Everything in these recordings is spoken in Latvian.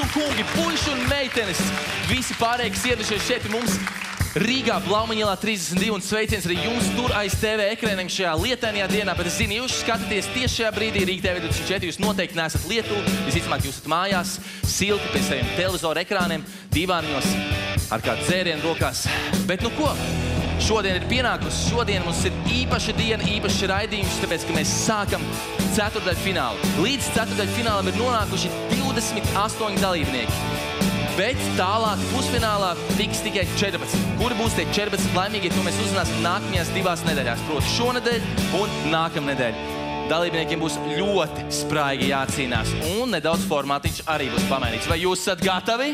un kungi, puiši un meitenes, visi pārējie, kas ieradušies šeit pie mums Rīgā, Blaumaņielā 32, un sveiciens arī jums tur aiz TV ekrāniem šajā lietainajā dienā, bet es zinu, jūs skatāties tieši šajā brīdī Rīga TV 24, jūs noteikti neesat Lietuva, visticamāk jūs esat mājās, silti pie saviem televizoru ekrāniem, divāniņos, ar kādu dzērienu rokās. Bet nu ko? Šodien ir pienākusi, šodien mums ir īpaša diena, īpašs raidījums, tāpēc, ka mēs sākam ceturtdaļfinālu. Līdz ceturtdaļfinālam ir nonākuši 28 dalībnieki. Bet tālāk pusfinālā tiks tikai 14. Kuri būs tie 14 laimīgie, to mēs uzzināsim nākamajās 2 nedēļās. Proti šonedēļ un nākamnedēļ. Dalībniekiem būs ļoti spraigi jācīnās. Un nedaudz formātiņš arī būs pamainīts. Vai jūs esat gatavi?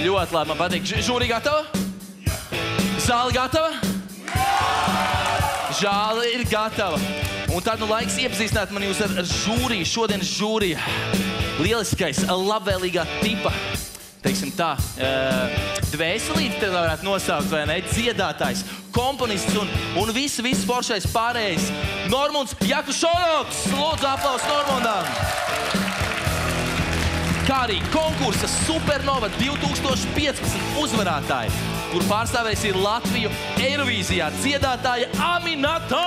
Ļoti labi, man patīk. Žūri gatava? Zāle gatava? Žāle ir gatava. Un tad nu laiks iepazīstināt man jūs ar žūriju. Šodienas žūrija. Lieliskais, labvēlīgā tipa, teiksim tā, dvēselīti te varētu nosaukt, vai ne? Dziedātājs, komponists un viss foršais pārējais. Normunds Jakušonoks, lūdzu aplausu Normundam. Kā arī konkursa Supernova 2015 uzvarētāji, kur pārstāvēs ir Latviju Eirovīzijā dziedātāja Aminata!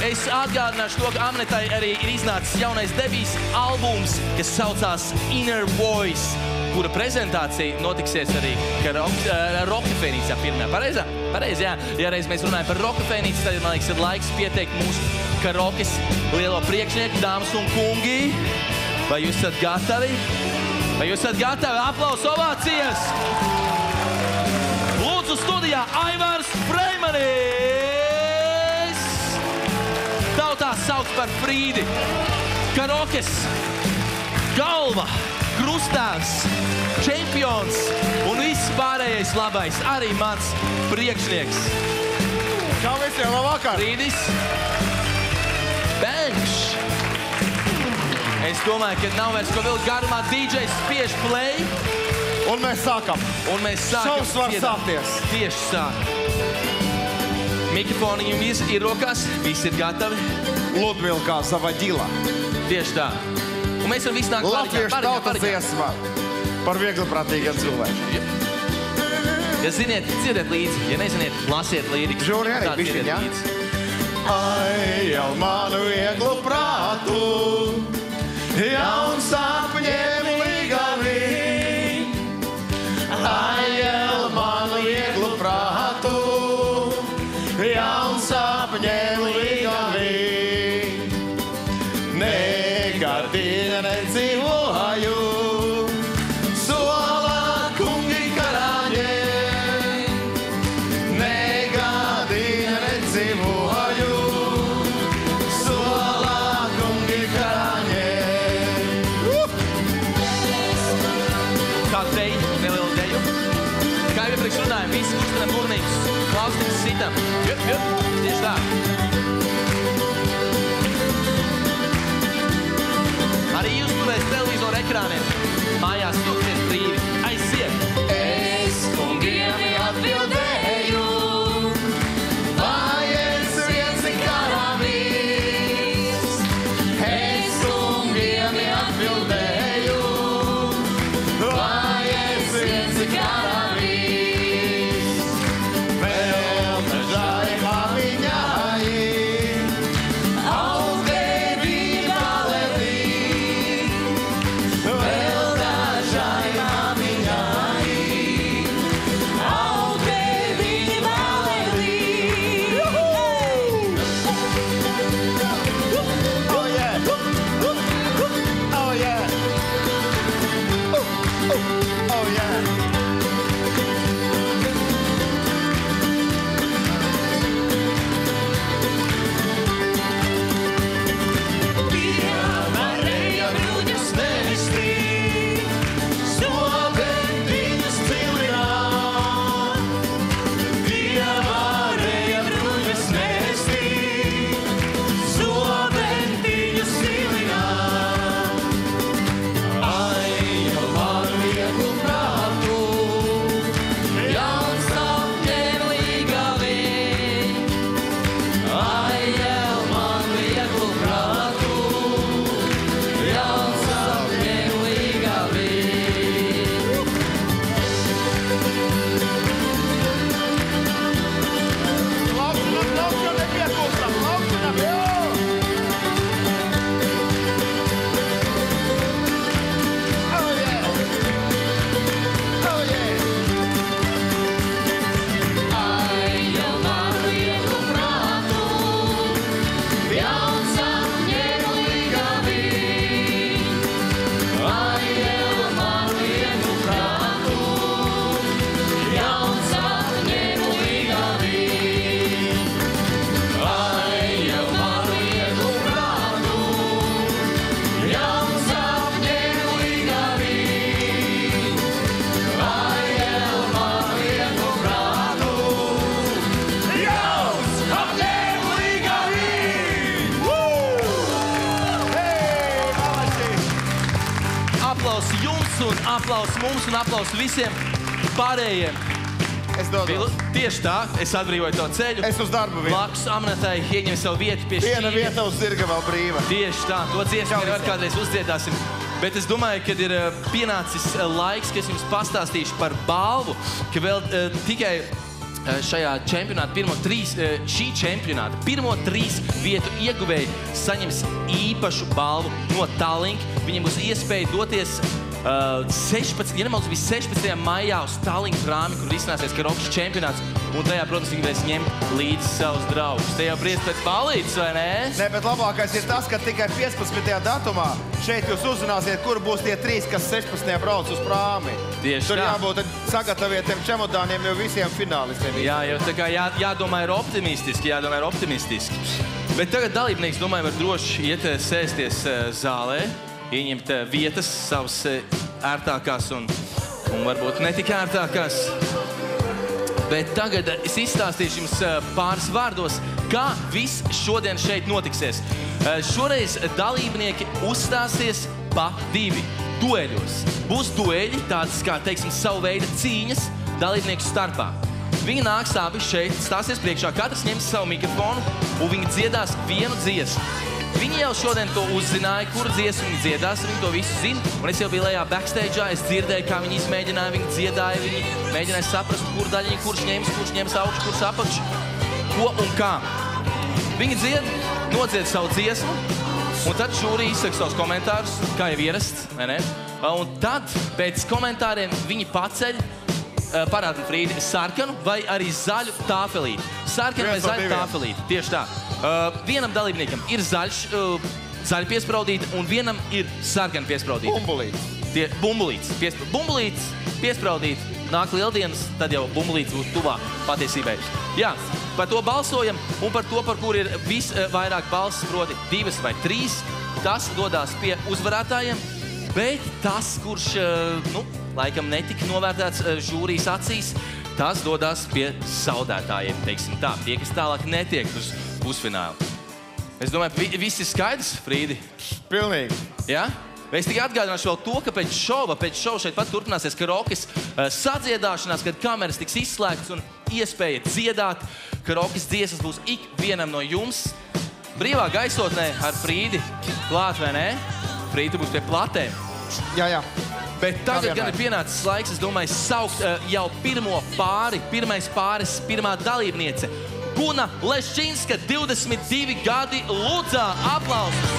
Es atgādināšu to, ka Aminetai arī ir iznācis jaunais debijas albums, kas saucās Inner Voice, kura prezentācija notiksies arī Rokafēnīcā pirmajā. Pareizā? Pareizi, jā. Ja reiz mēs runājam par Rokafēnīcu, tad, man liekas, ir laiks pieteikt mūsu karokes lielo priekšnieku, dāmas un kungi. Vai jūs esat gatavi? Vai jūs esat gatavi? Aplausu ovācijas! Lūdzu studijā Aivārs Freimanis! Tautā sauc par Frīdi. Karokes, galva, krustāvs, čempions un viss pārējais labais. Arī mans priekšnieks. Čau visiem, labvakar! Frīdis. Bench. Es domāju, ka nav vairs ko vilkt garumā. DJs spiež play. Un mēs sākam. Šovs var sākties. Tieši sāk. Mikrofoni jums ir rokās, visi ir gatavi. Ludmilkā Zavadila. Tieši tā. Un mēs varam visi nākt Latviešu tautas dziesma par viegliprātīgiem cilvēkiem. Ja ziniet, dziediet līdzi. Ja neziniet, lasiet līdzi. Žūri arī bišķiņ, jā? Ai, manu vieglu prātu, jaun sapņiem līgavi. Ai, manu vieglu prātu, jaun sapņiem līgavi. Nekardīna nedzīvoju, solā kungi karāņi. Nekardīna nedzīvoju, solā kungi karāņi. Kādu deju, nelielu deju. Kā jau iepriekš runājam, visi kustinam burnīgus, klausītas sitam. Tieši tā. Arī jūs turēs televizoru ekrāniem. Mājās jūties brīvi. Aiziet! Es kungiem atbildēju, vai es viens karavīrs. Es kungiem atbildēju, vai es viens karavīrs. Vēl dažai māmiņai, augē bija galerī. Vēl dažai aplausi jums un aplausi mums un aplausi visiem pārējiem. Es dodu. Tieši tā, es atbrīvoju to ceļu. Es uz darbu vietu. Blakus Amanetai ieņem savu vietu pie šķīņa. Viena vieta uz zirga vēl brīva. Tieši tā, to dziesmu arī kādreiz uzdziedāsim. Bet es domāju, ka ir pienācis laiks, ka es jums pastāstīšu par balvu, ka vēl tikai šajā čempionāta šī čempionāta pirmo 3 vietu ieguvēji saņems īpašu balvu no Tallink. Viņiem būs iespēja doties 16. maijā uz Tallink Rāmi, kur risināsies karokas čempionāts. Un tajā, protams, viņi varēs ņemt līdzi savus draugus. Te jau priec pēc balītes, vai ne? Nē, bet labākais ir tas, ka tikai 15. datumā šeit jūs uzzināsiet, kur būs tie 3, kas 16. brauc uz Prāmi. Tieši Tur tā. jābūt sagatāvietiem čemodāniem jau visiem finālistiem. Jā, jau tā kā jādomā ir optimistiski. Bet tagad dalībnieks, domāju, var droši iet sēsties zālē, ieņemt vietas savas ērtākās un varbūt ne tik ērtākās. Bet tagad es izstāstīšu jums pāris vārdos, kā viss šodien šeit notiksies. Šoreiz dalībnieki uzstāsies pa 2 dueļos. Būs dueļi, tādas kā, teiksim, savu veidu cīņas dalībnieku starpā. Viņi nāks abi šeit, stāsies priekšā, katrs ņems savu mikrofonu un viņi dziedās vienu dziesmu. Viņi jau šodien to uzzināja, kuru dziesmu viņi dziedās, viņi to visu zina. Un es jau biju lejā backstage'ā, es dzirdēju, kā viņi izmēģināja, viņi dziedāja, viņi mēģināja saprast, kur daļiņi, kurš ņems augšu, kurš apakšu, ko un kā. Viņi nodzied savu dziesmu, un tad žūrija izsaka savus komentārus, kā jau ierasts, vai ne? Un tad pēc komentāriem viņi paceļ, parāda Frīdi, sarkanu vai arī zaļu tāfelīti. Sarkanu vai zaļu tāfelīti, tieši tā. Vienam dalībniekam ir zaļa piespraudīta un vienam ir sarkana piespraudīta. Bumbulīts. Bumbulīts piespraudīt, nāk lieldienas, tad jau bumbulīts būs tuvāk patiesībai. Jā, par to balsojam un par to, par kur ir visvairāk balss, proti 2 vai 3, tas dodās pie uzvarētājiem, bet tas, kurš, laikam netika novērtēts žūrijas acīs, tas dodās pie zaudētājiem, teiksim tā, tie, kas tālāk netiek uz pusfinālu. Es domāju, viss ir skaidrs, Frīdi? Pilnīgi. Jā? Es tikai atgādināšu vēl to, ka pēc šova šeit pat turpināsies karokas sadziedāšanās, kad kameras tiks izslēgtas un iespēja dziedāt. Karokas dziesmas būs ik vienam no jums. Brīvā gaisotnē ar Frīdi klāt, vai ne? Frīdi būs pie platēm. Jā. Bet tagad gan ir pienācis laiks, es domāju, saukt jau pirmais pāris, pirmā dalībniece. Guna Leščinska, 22 gadi, Ludzā, aplausus!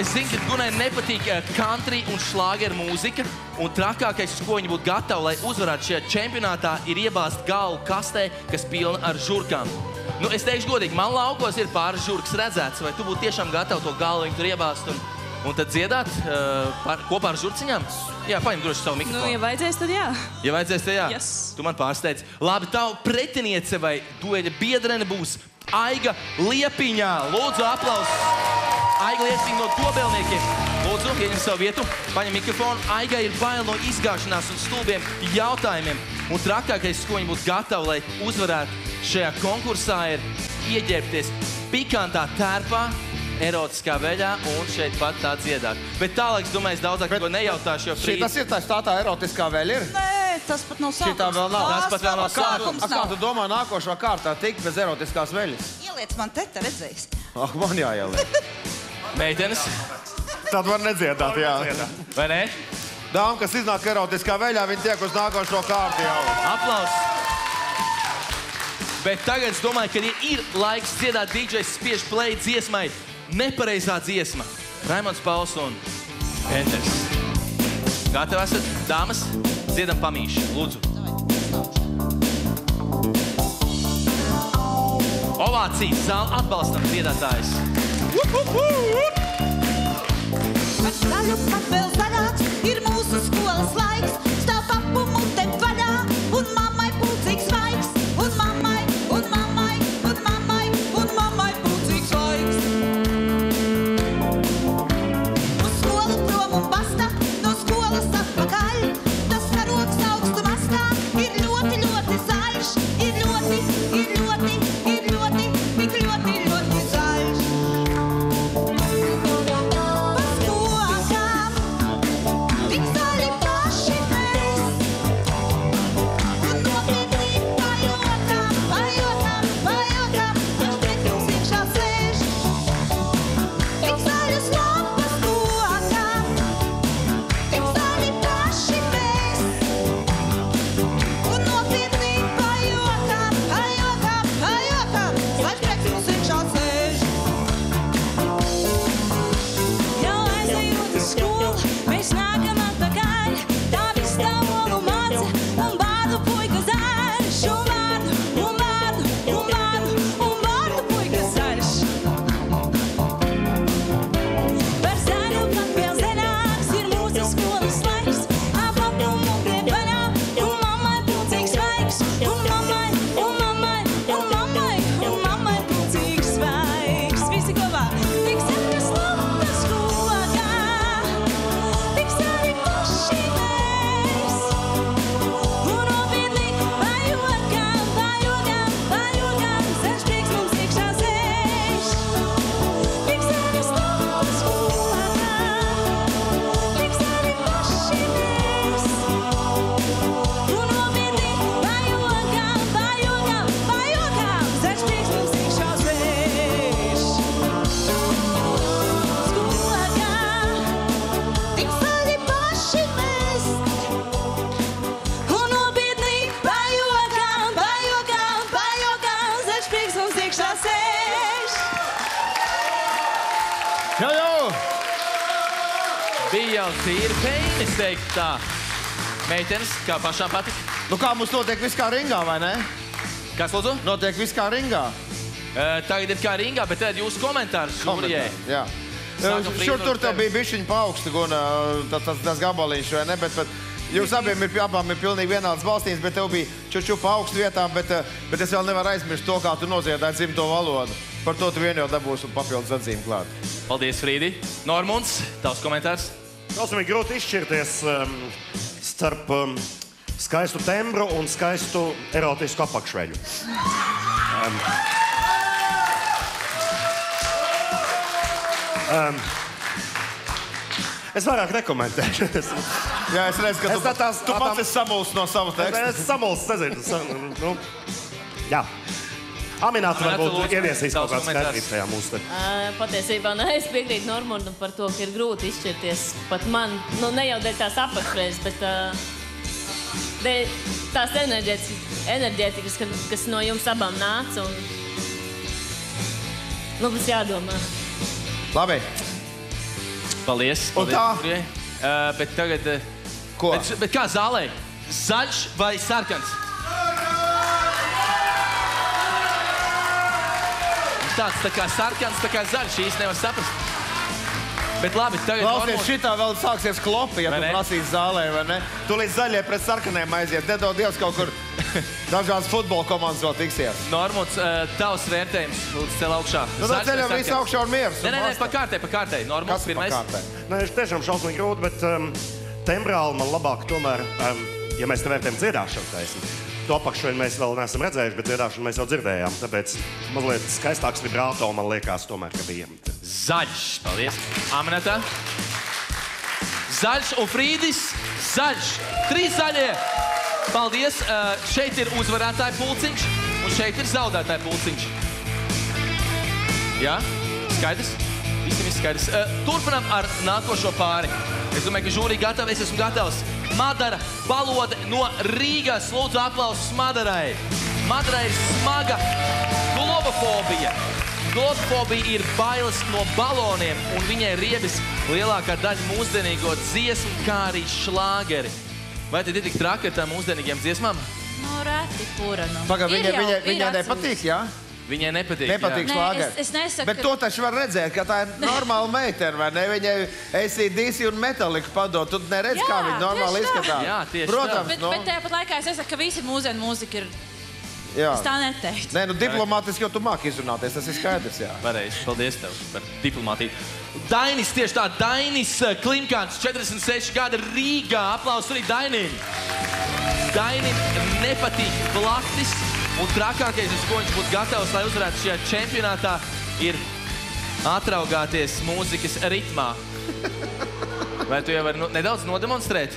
Es zinu, ka Gunai nepatīk country un šlāgeru mūzika, un trakākais, uz ko viņa būtu gatava, lai uzvarētu šajā čempionātā, ir iebāzt galvu kastē, kas pilna ar žurkām. Es teikšu godīgi, man laukos ir pāris žurkas redzēts, vai tu būtu tiešām gatavi to galvu viņu tur iebāzt un tad dziedāt kopā ar žurciņām? Jā, paņem droši savu mikrofonu. Ja vajadzēs, tad jā. Ja vajadzēs, tad jā. Yes. Tu man pārsteidz. Labi, tavu pretiniece vai dueļa biedrene būs Aiga Liepiņā. Lūdzu, aplausus. Aiga Liepiņa no Dobelniekiem. Lūdzu, ieņem savu vietu, paņem mikrofonu. Aiga ir bail no izgāšanās un stulbiem jautājumiem. Un trakākais, ko viņa būtu gatava, lai uzvarētu šajā konkursā, ir ieģērbties pikantā tērpā, erotiskā veļā un šeit pat tā dziedāt. Bet tālāk, es domāju, es daudzāk to nejautāšu, jo Frīdi... Tas ir tā erotiskā veļa ir? Nē, tas pat nav sākums. Šitā vēl nav. Tas pat vēl nav sākums. Kā tu domā nākošā kārtā tikt bez erotiskās veļas? Ieliec man teta, redzējis. Man jāieliek. Meitenes, Tad var nedziedāt, jā. vai ne? Dāma, kas iznāk erotiskā veļā, viņi tiek uz nākošo kārtu jau. Aplausus. Bet tagad es domāju, ka ir laiks dziedāt DJs spiež play dziesmai Nepareizā dziesma. Raimonds Pauls un Pēters. Gatavi esat? Dāmas, dziedam pamīši. Lūdzu. Ovācijas zāli atbalstam dziedātājs. Par zaļu pat vēl zaļāks ir mūsu skolas laiks. Stāv papu mute vaļā un mammai pulcīgs vaigs. Un mammai, un mammai, un mammai, un mammai pulcīgs vaigs. Uz skolu prom un basta, no skolas atpakaļ. Tas karoks augstu mastā ir ļoti, ļoti zaļš. Ir ļoti, ir ļoti, ir ļoti, tik ļoti, ļoti zaļš. Bija jau tīri peinis teikt tā. Meitenes, kā pašām patika? Nu kā mums notiek viss kā ringā, vai ne? Kas, lūdzu? Notiek viss kā ringā. Tagad ir kā ringā, bet tad jūsu komentārus žūrijai. Jā. Šur tur tev bija bišķiņ paaugstu, Guna, tas gabaliņš, vai ne? Bet jūs abām ir pilnīgi vienāds balstīns, bet tev bija čuču paaugstu vietām, bet es vēl nevaru aizmirst to, kā tu noziedāji dzimto valodu. Par to tu vien jau dabūsi papildus atzīmi klāt. Paldies, Frīdi. Normunds, tavs komentārs? Šausmīgi grūti izšķirties starp skaistu tembru un skaistu erotisku apakšveļu. Es vairāk nekomentēšu. Jā, es redzu, ka tu pats esi samulsts no savu tekstu. Es samulsts, nezinu. Jā. Aminēta varbūt ieviesīs kaut kāds skaidrības tajā mūsu te. Patiesībā es piekrītu Normundam par to, ka ir grūti izšķirties. Pat man, ne jau dēļ tās apakšreizes, bet dēļ tās enerģētikas, kas no jums abām nāca. Būs jādomā. Labi. Paldies. Un tā? Bet tagad... Ko? Bet kā zālē? Zaļš vai sarkans? Tāds tā kā sarkans, tā kā zaļš, īsti nevar saprast. Bet labi, tagad... Klausies, šitā vēl sāksies klopi, ja tu prasīs zālē, vai ne? Tu līdz zaļie pret sarkaniem aizies. Nedod Dievs kaut kur dažādas futbola komandas vēl tiksies. Normunds, tavs vērtējums, lūdzu, cel augšā. Nu, tad ceļam visu augšā un mieras. Nē, pa kārtei. Normunds pirmais. Nē, es tiešām šausmīgi grūti, bet tembrāli man labāk tomēr, ja mēs te vērtējam dziedāšanu taisni. To apakšveļu mēs vēl neesam redzējuši, bet dziedāšanu mēs jau dzirdējām. Tāpēc mazliet skaistāks vibrāto man liekas tomēr, ka bija. Zaļš, paldies. Aminētā. Zaļš un Frīdis. Zaļš. 3 zaļie. Paldies. Šeit ir uzvarētāja pulciņš un šeit ir zaudētāja pulciņš. Jā? Skaidrs? Visiem ir skaidrs. Turpinām ar nākošo pāri. Es domāju, ka žūrija gatava, es esmu gatavs. Madara Balode no Rīgas. Lūdzu aplausus Madarai. Madarai ir smaga globofobija. Globofobija ir bailes no baloniem, un viņai riebis lielākā daļa mūsdienīgo dziesmu, kā arī šlāgeri. Vai tad ir tik traki ar tām mūsdienīgiem dziesmām? Reti, kura. Viņai nepatīk, jā? Viņai nepatīk, Nepatīk šlāgeri. Es nesaku, Bet to taču var redzēt, ka tā ir normāla meitene, vai ne? Viņai AC/DC un Metallica padod. Tu neredz, kā viņa normāli izskatās. Jā, tieši Protams, Bet tāpat laikā es nesaku, ka visi mūsdienu mūzika ir... Jā. Es tā neteiktu. Nē, diplomātiski jau tu māki izrunāties, tas ir skaidrs, jā. Pareizi, paldies tev par diplomātiju. Dainis, tieši tā, Dainis Klimkāns, 46 gada Rīgā. Aplausus arī Dainim. Dainim nepatīk blaktis, un trakākais, uz ko viņš būtu gatavs, lai uzvarētu šajā čempionātā, ir atraugāties mūzikas ritmā. Vai tu jau vari nedaudz nodemonstrēt?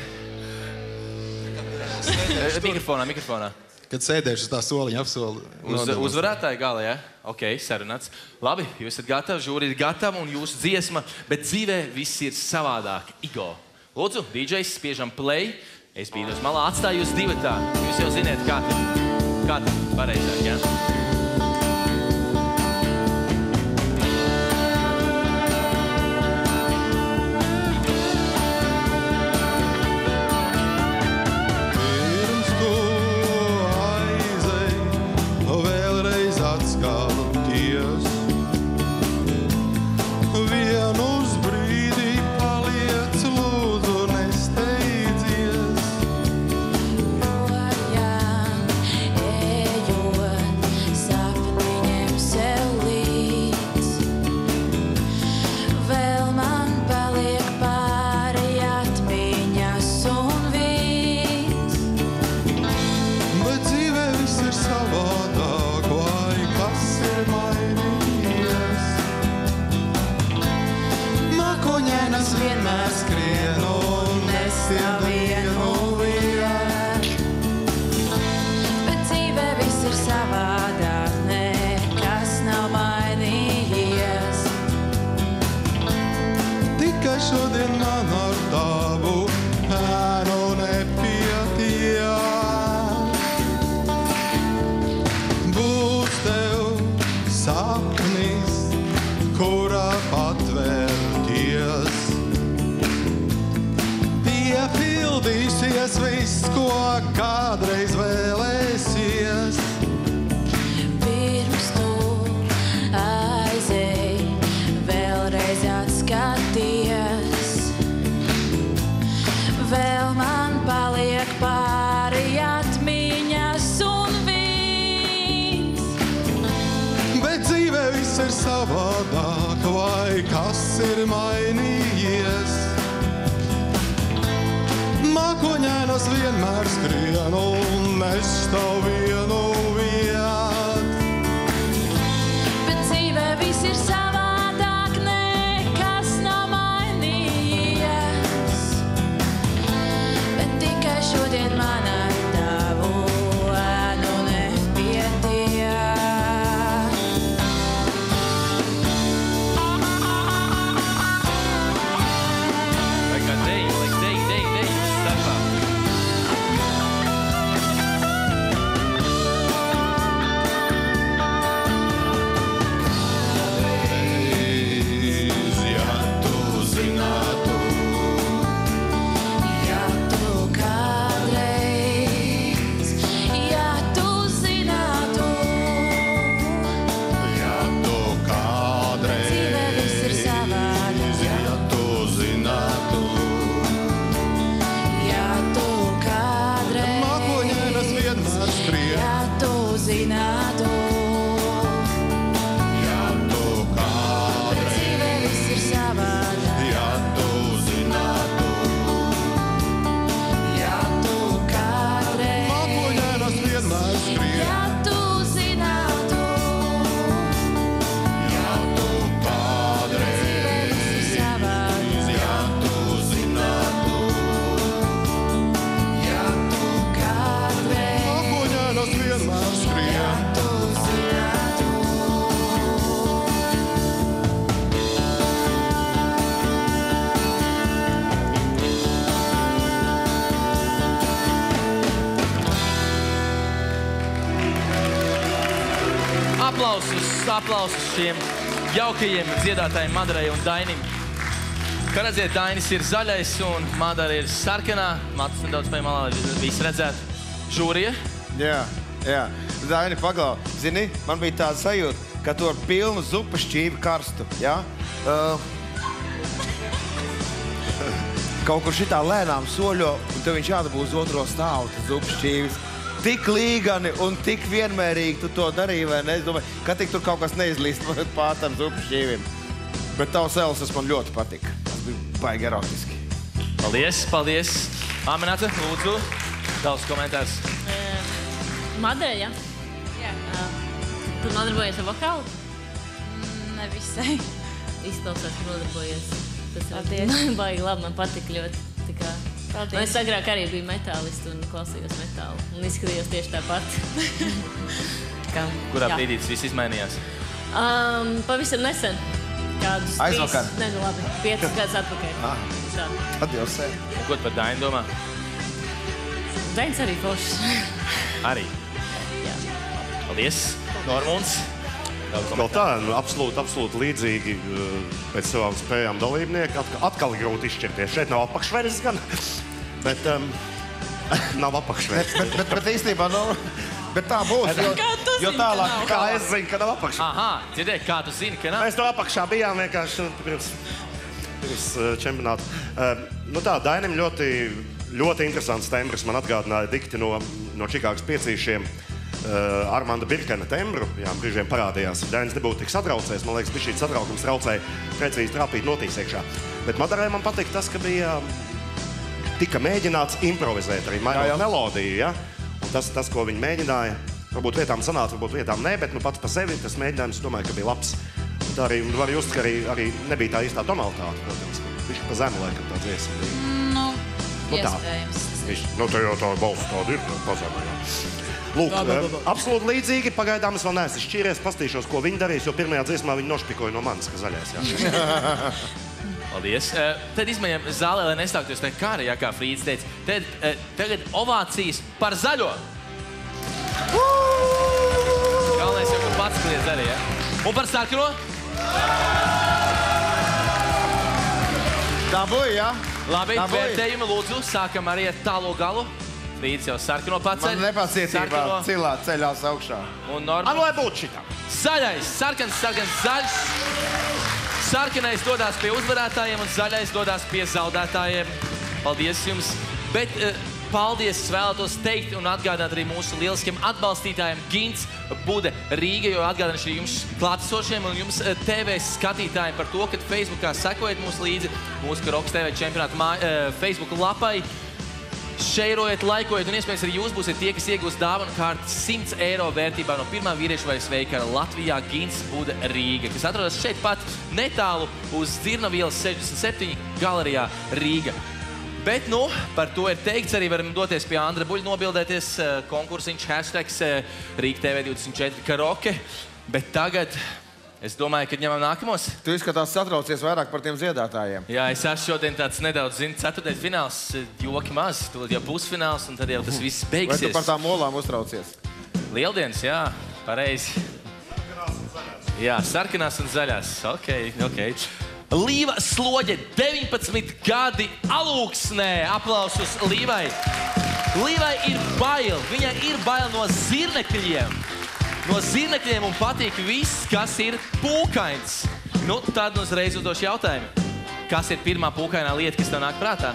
Mikrofonā. Kad sēdēšu uz tā soliņa apsolu. Uzvarētāji gala, jā? Ok, sarunāts. Labi, jūs esat gatavi, žūri ir gatava un jūsu dziesma, bet dzīvē viss ir savādāk. Igo, lūdzu, DJs, spiežam play. Es biju uz malā, atstāju jūs divatā. Jūs jau ziniet, kā tad pareizāk, jā? kādreiz vēlēsies. Pirms tu aizej, vēlreiz atskaties. Vēl man paliek pāri atmiņas un viss. Bet dzīvē viss ir savādāk, vai kas ir mainījies. Mākoņēnas vienmēr skrien un nestāv vienu viet. Bet dzīvē viss ir savādāk, nekas nav mainījies. Bet tikai šodien man ar tavu ēnu nepietiek. Vai kā deju, liks deju starpā. Ja tu zinātu, Ja tu kādreiz, ja tu zinātu, ja tu kādreiz, dzīvē viss ir savādāk. ja tu zinātu, Ja tu kādreiz, mākoņēnas vienmēr skrien. ja tu zinātu, Ja tu kādreiz, dzīvē viss ir savādāk. ja tu zinātu, Ja tu kādreiz, mākoņēnas vienmēr skrien. ja tu zinātu, Ja tu kādreiz, dzīvē viss ir savādāk. ja tu zinātu, Ja tu kādreiz, mākoņēnas vienmēr skrien. ja tu zinātu. Aplausus šiem jaukajiem dziedātājiem Madarai un Dainim. Kā redziet, Dainis ir zaļais un Madara ir sarkanā. Matus nedaudz pie malā, lai visi redzētu. Žūrija. Jā. Daini, paglau. Zini, man bija tāda sajūta, ka tu ar pilnu zupas šķīvi karstu, jā? Kaut kur šitā lēnām soļo, un tev viņš jādabū uz otro stāvu, tas zupas šķīvis. Tik līgani un tik vienmērīgi tu to darīji, vai ne? Es domāju, ka tik tur kaut kas neizlīst pār tam zupas šķīvim. Bet tavs elses man ļoti patika. Tas bija baigi erotiski. Paldies. Āmenāte, lūdzu, tavs komentārs. Madara, ja? Jā. Tu nodarbojies ar vokālu? Nevisai. Izklausās, ka nodarbojies. Tas Paldies. ir baigi labi, man patika ļoti. Tā kā... Paldies. Es agrāk arī biju metālists un klausījos metālu. Un izskatījos tieši tāpat. Kurā brīdī tas viss izmainījās? Pavisam nesen. Kādus Aizvakar? 5 gadus atpakaļ. Tā. Adios, sēd. Ko tu par Dainu domā? Dains arī foršs. Arī. Jā. Paldies. Normunds. Vēl tā, absolūti līdzīgi pēc savām spējām dalībnieki. Atkal grūti izšķirties. Šeit nav apakšveres gan, bet nav apakšveres. Bet īstenībā, bet tā būs. Kā tu zini, ka nav? Kā es zinu, ka nav apakšveres? Aha, dzirdēji, kā tu zini, ka nav? Mēs to apakšā bijām vienkārši pirms čempionāta. Tā, Dainim ļoti interesants tembrs. Man atgādināja dikti no Čikāgas piecīšiem. Armanda Birkena tembru, jā, brīžiem parādījās. Dainis nebūtu tik satraucējis, man liekas, bija šī satraukums traucēja precīzi trāpīt notīs iekšā. Bet Madarai man patīk tas, ka tika mēģināts improvizēt arī mainot melodiju, ja? Un tas, ko viņi mēģināja, varbūt vietām sanāca, varbūt vietām ne, bet pats par sevi tas mēģinājums, domāju, ka bija labs. Un tā arī var just, ka arī nebija tā īstā tonalitāte, protams. Viņš pa zemu laikam tā dziesma bija. Iespējams. Tā jau tā balss tāda ir, pa zemu, jā. Lūk, absolūti līdzīgi. Pagaidām es vēl neesmu šķīries, pastīšos, ko viņi darīs, jo pirmajā dziesmā viņi nošpikoja no manis, ka zaļais. Paldies. Tad izmaiņam zālē, lai nestāktos tā kāri, kā Frīds teica. Tagad ovācijas par zaļo. Galvenais jau, ka pats kliedz arī, ja? Un par sarkano? Dabūja, jā? Labi, vērtējumi lūdzu. Sākam arī ar tālo galu. Līdz jau sarkano paceļ. Man nepacietībā cilā ceļās augšā. Un Norma. Lai būtu šitā. Zaļais, sarkans, zaļš. Sarkanais dodās pie uzvarētājiem un zaļais dodās pie zaudētājiem. Paldies jums. Bet paldies, es vēlētos teikt un atgādināt arī mūsu lieliskiem atbalstītājiem Gints Bude Rīga, jo atgādināšu arī jums klātesošiem un jums TV skatītājiem par to, ka Facebookā sekojat mūs līdzi mūsu Rokas TV čempionāta Facebook lapai. Šeirojiet, laikojiet, un iespējams arī jūs būsiet tie, kas iegūs dāvanu kārtu 100 eiro vērtībā no pirmā vīriešu vairs veikala Latvijā Gints Bude Rīga, kas atrodas šeit pat netālu uz Dzirnavielas 67 galerijā Rīga. Bet, nu, par to ir teikts, arī varam doties pie Andra Buļa nobildēties, konkursiņš, hashtags Rīga TV 24 karaoke. Bet tagad, es domāju, ka ņemam nākamos. Tu izskatās satraucies vairāk par tiem dziedātājiem. Jā, es esmu šodien tāds nedaudz, zinu, ceturtais fināls, joki maz, tad jau pusfināls, un tad jau tas viss beigsies. Vai tu par tām olām uztraucies? Lieldienas, jā, pareizi. Jā, sarkanās un zaļās, ok. Līva Sloģe, 19 gadi alūksnē. Aplausus Līvai. Līvai ir bail. Viņai ir bail no zirnekļiem. No zirnekļiem un patīk viss, kas ir pūkains. Nu, tad uzreiz uzdošu jautājumu. Kas ir pirmā pūkainā lieta, kas tev nāk prātā?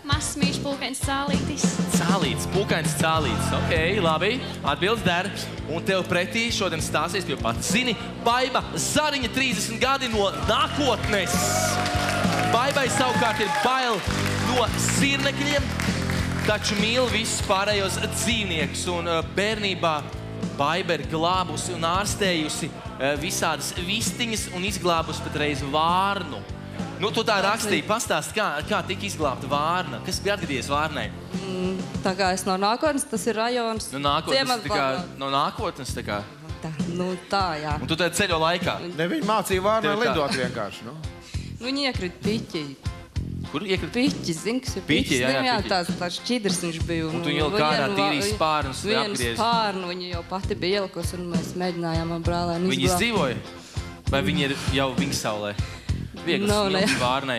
Mazs mīļš pulkains cālītis. Cālītis, pūkains cālītis. Ok, labi, atbildes der. Un tev pretī šodien stāsies, jo pat zini, Baiba Zariņa 30 gadi no nākotnes. Baibai savukārt ir bail no zirnekļiem, taču mīl visus pārējos dzīvniekus. Un bērnībā Baiba ir glābusi un ārstējusi visādas vistiņas un izglābusi patreiz vārnu. Nu, tu tā rakstīji, pastāst, kā tika izglābta vārna. Kas bija atgadījies vārnai? Tā kā es no nākotnes, tas ir rajons. No nākotnes, no nākotnes, tā kā? Tā, jā. Un tu tad ceļo laikā? Ne, viņi mācīja vārnai lidot vienkārši, nu? Viņi iekrit piķi. Kur iekrit? Piķi, zini, kas ir piķis? Jā, tāds šķidrs viņš bija. Un tu ielika ārā tīrīs spārnus un apgriezi? Vienu spārnu viņa jau pati bija ielikus, un mēs mēģinājām brālēnu izglābt. Viņi izdzīvoja? Vai viņi ir jau Viņsaulē? Viegls smilts vārnai.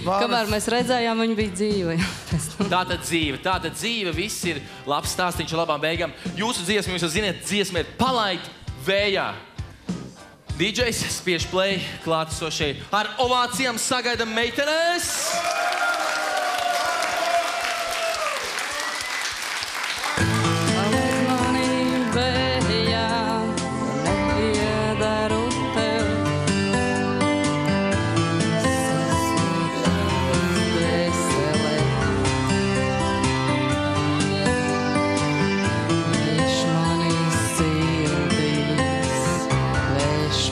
Kamēr mēs redzējām, viņi bija dzīve. Tātad dzīve, viss ir labs stāstiņš ar labām beigām. Jūsu dziesma, jūs jau ziniet, dziesma ir Palaid vējā. DJs spiež play klātesošai. Ar ovācijām sagaidam meitenes!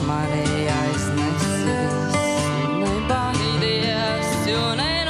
Mani aiznesīs, nebaidīties, jo ne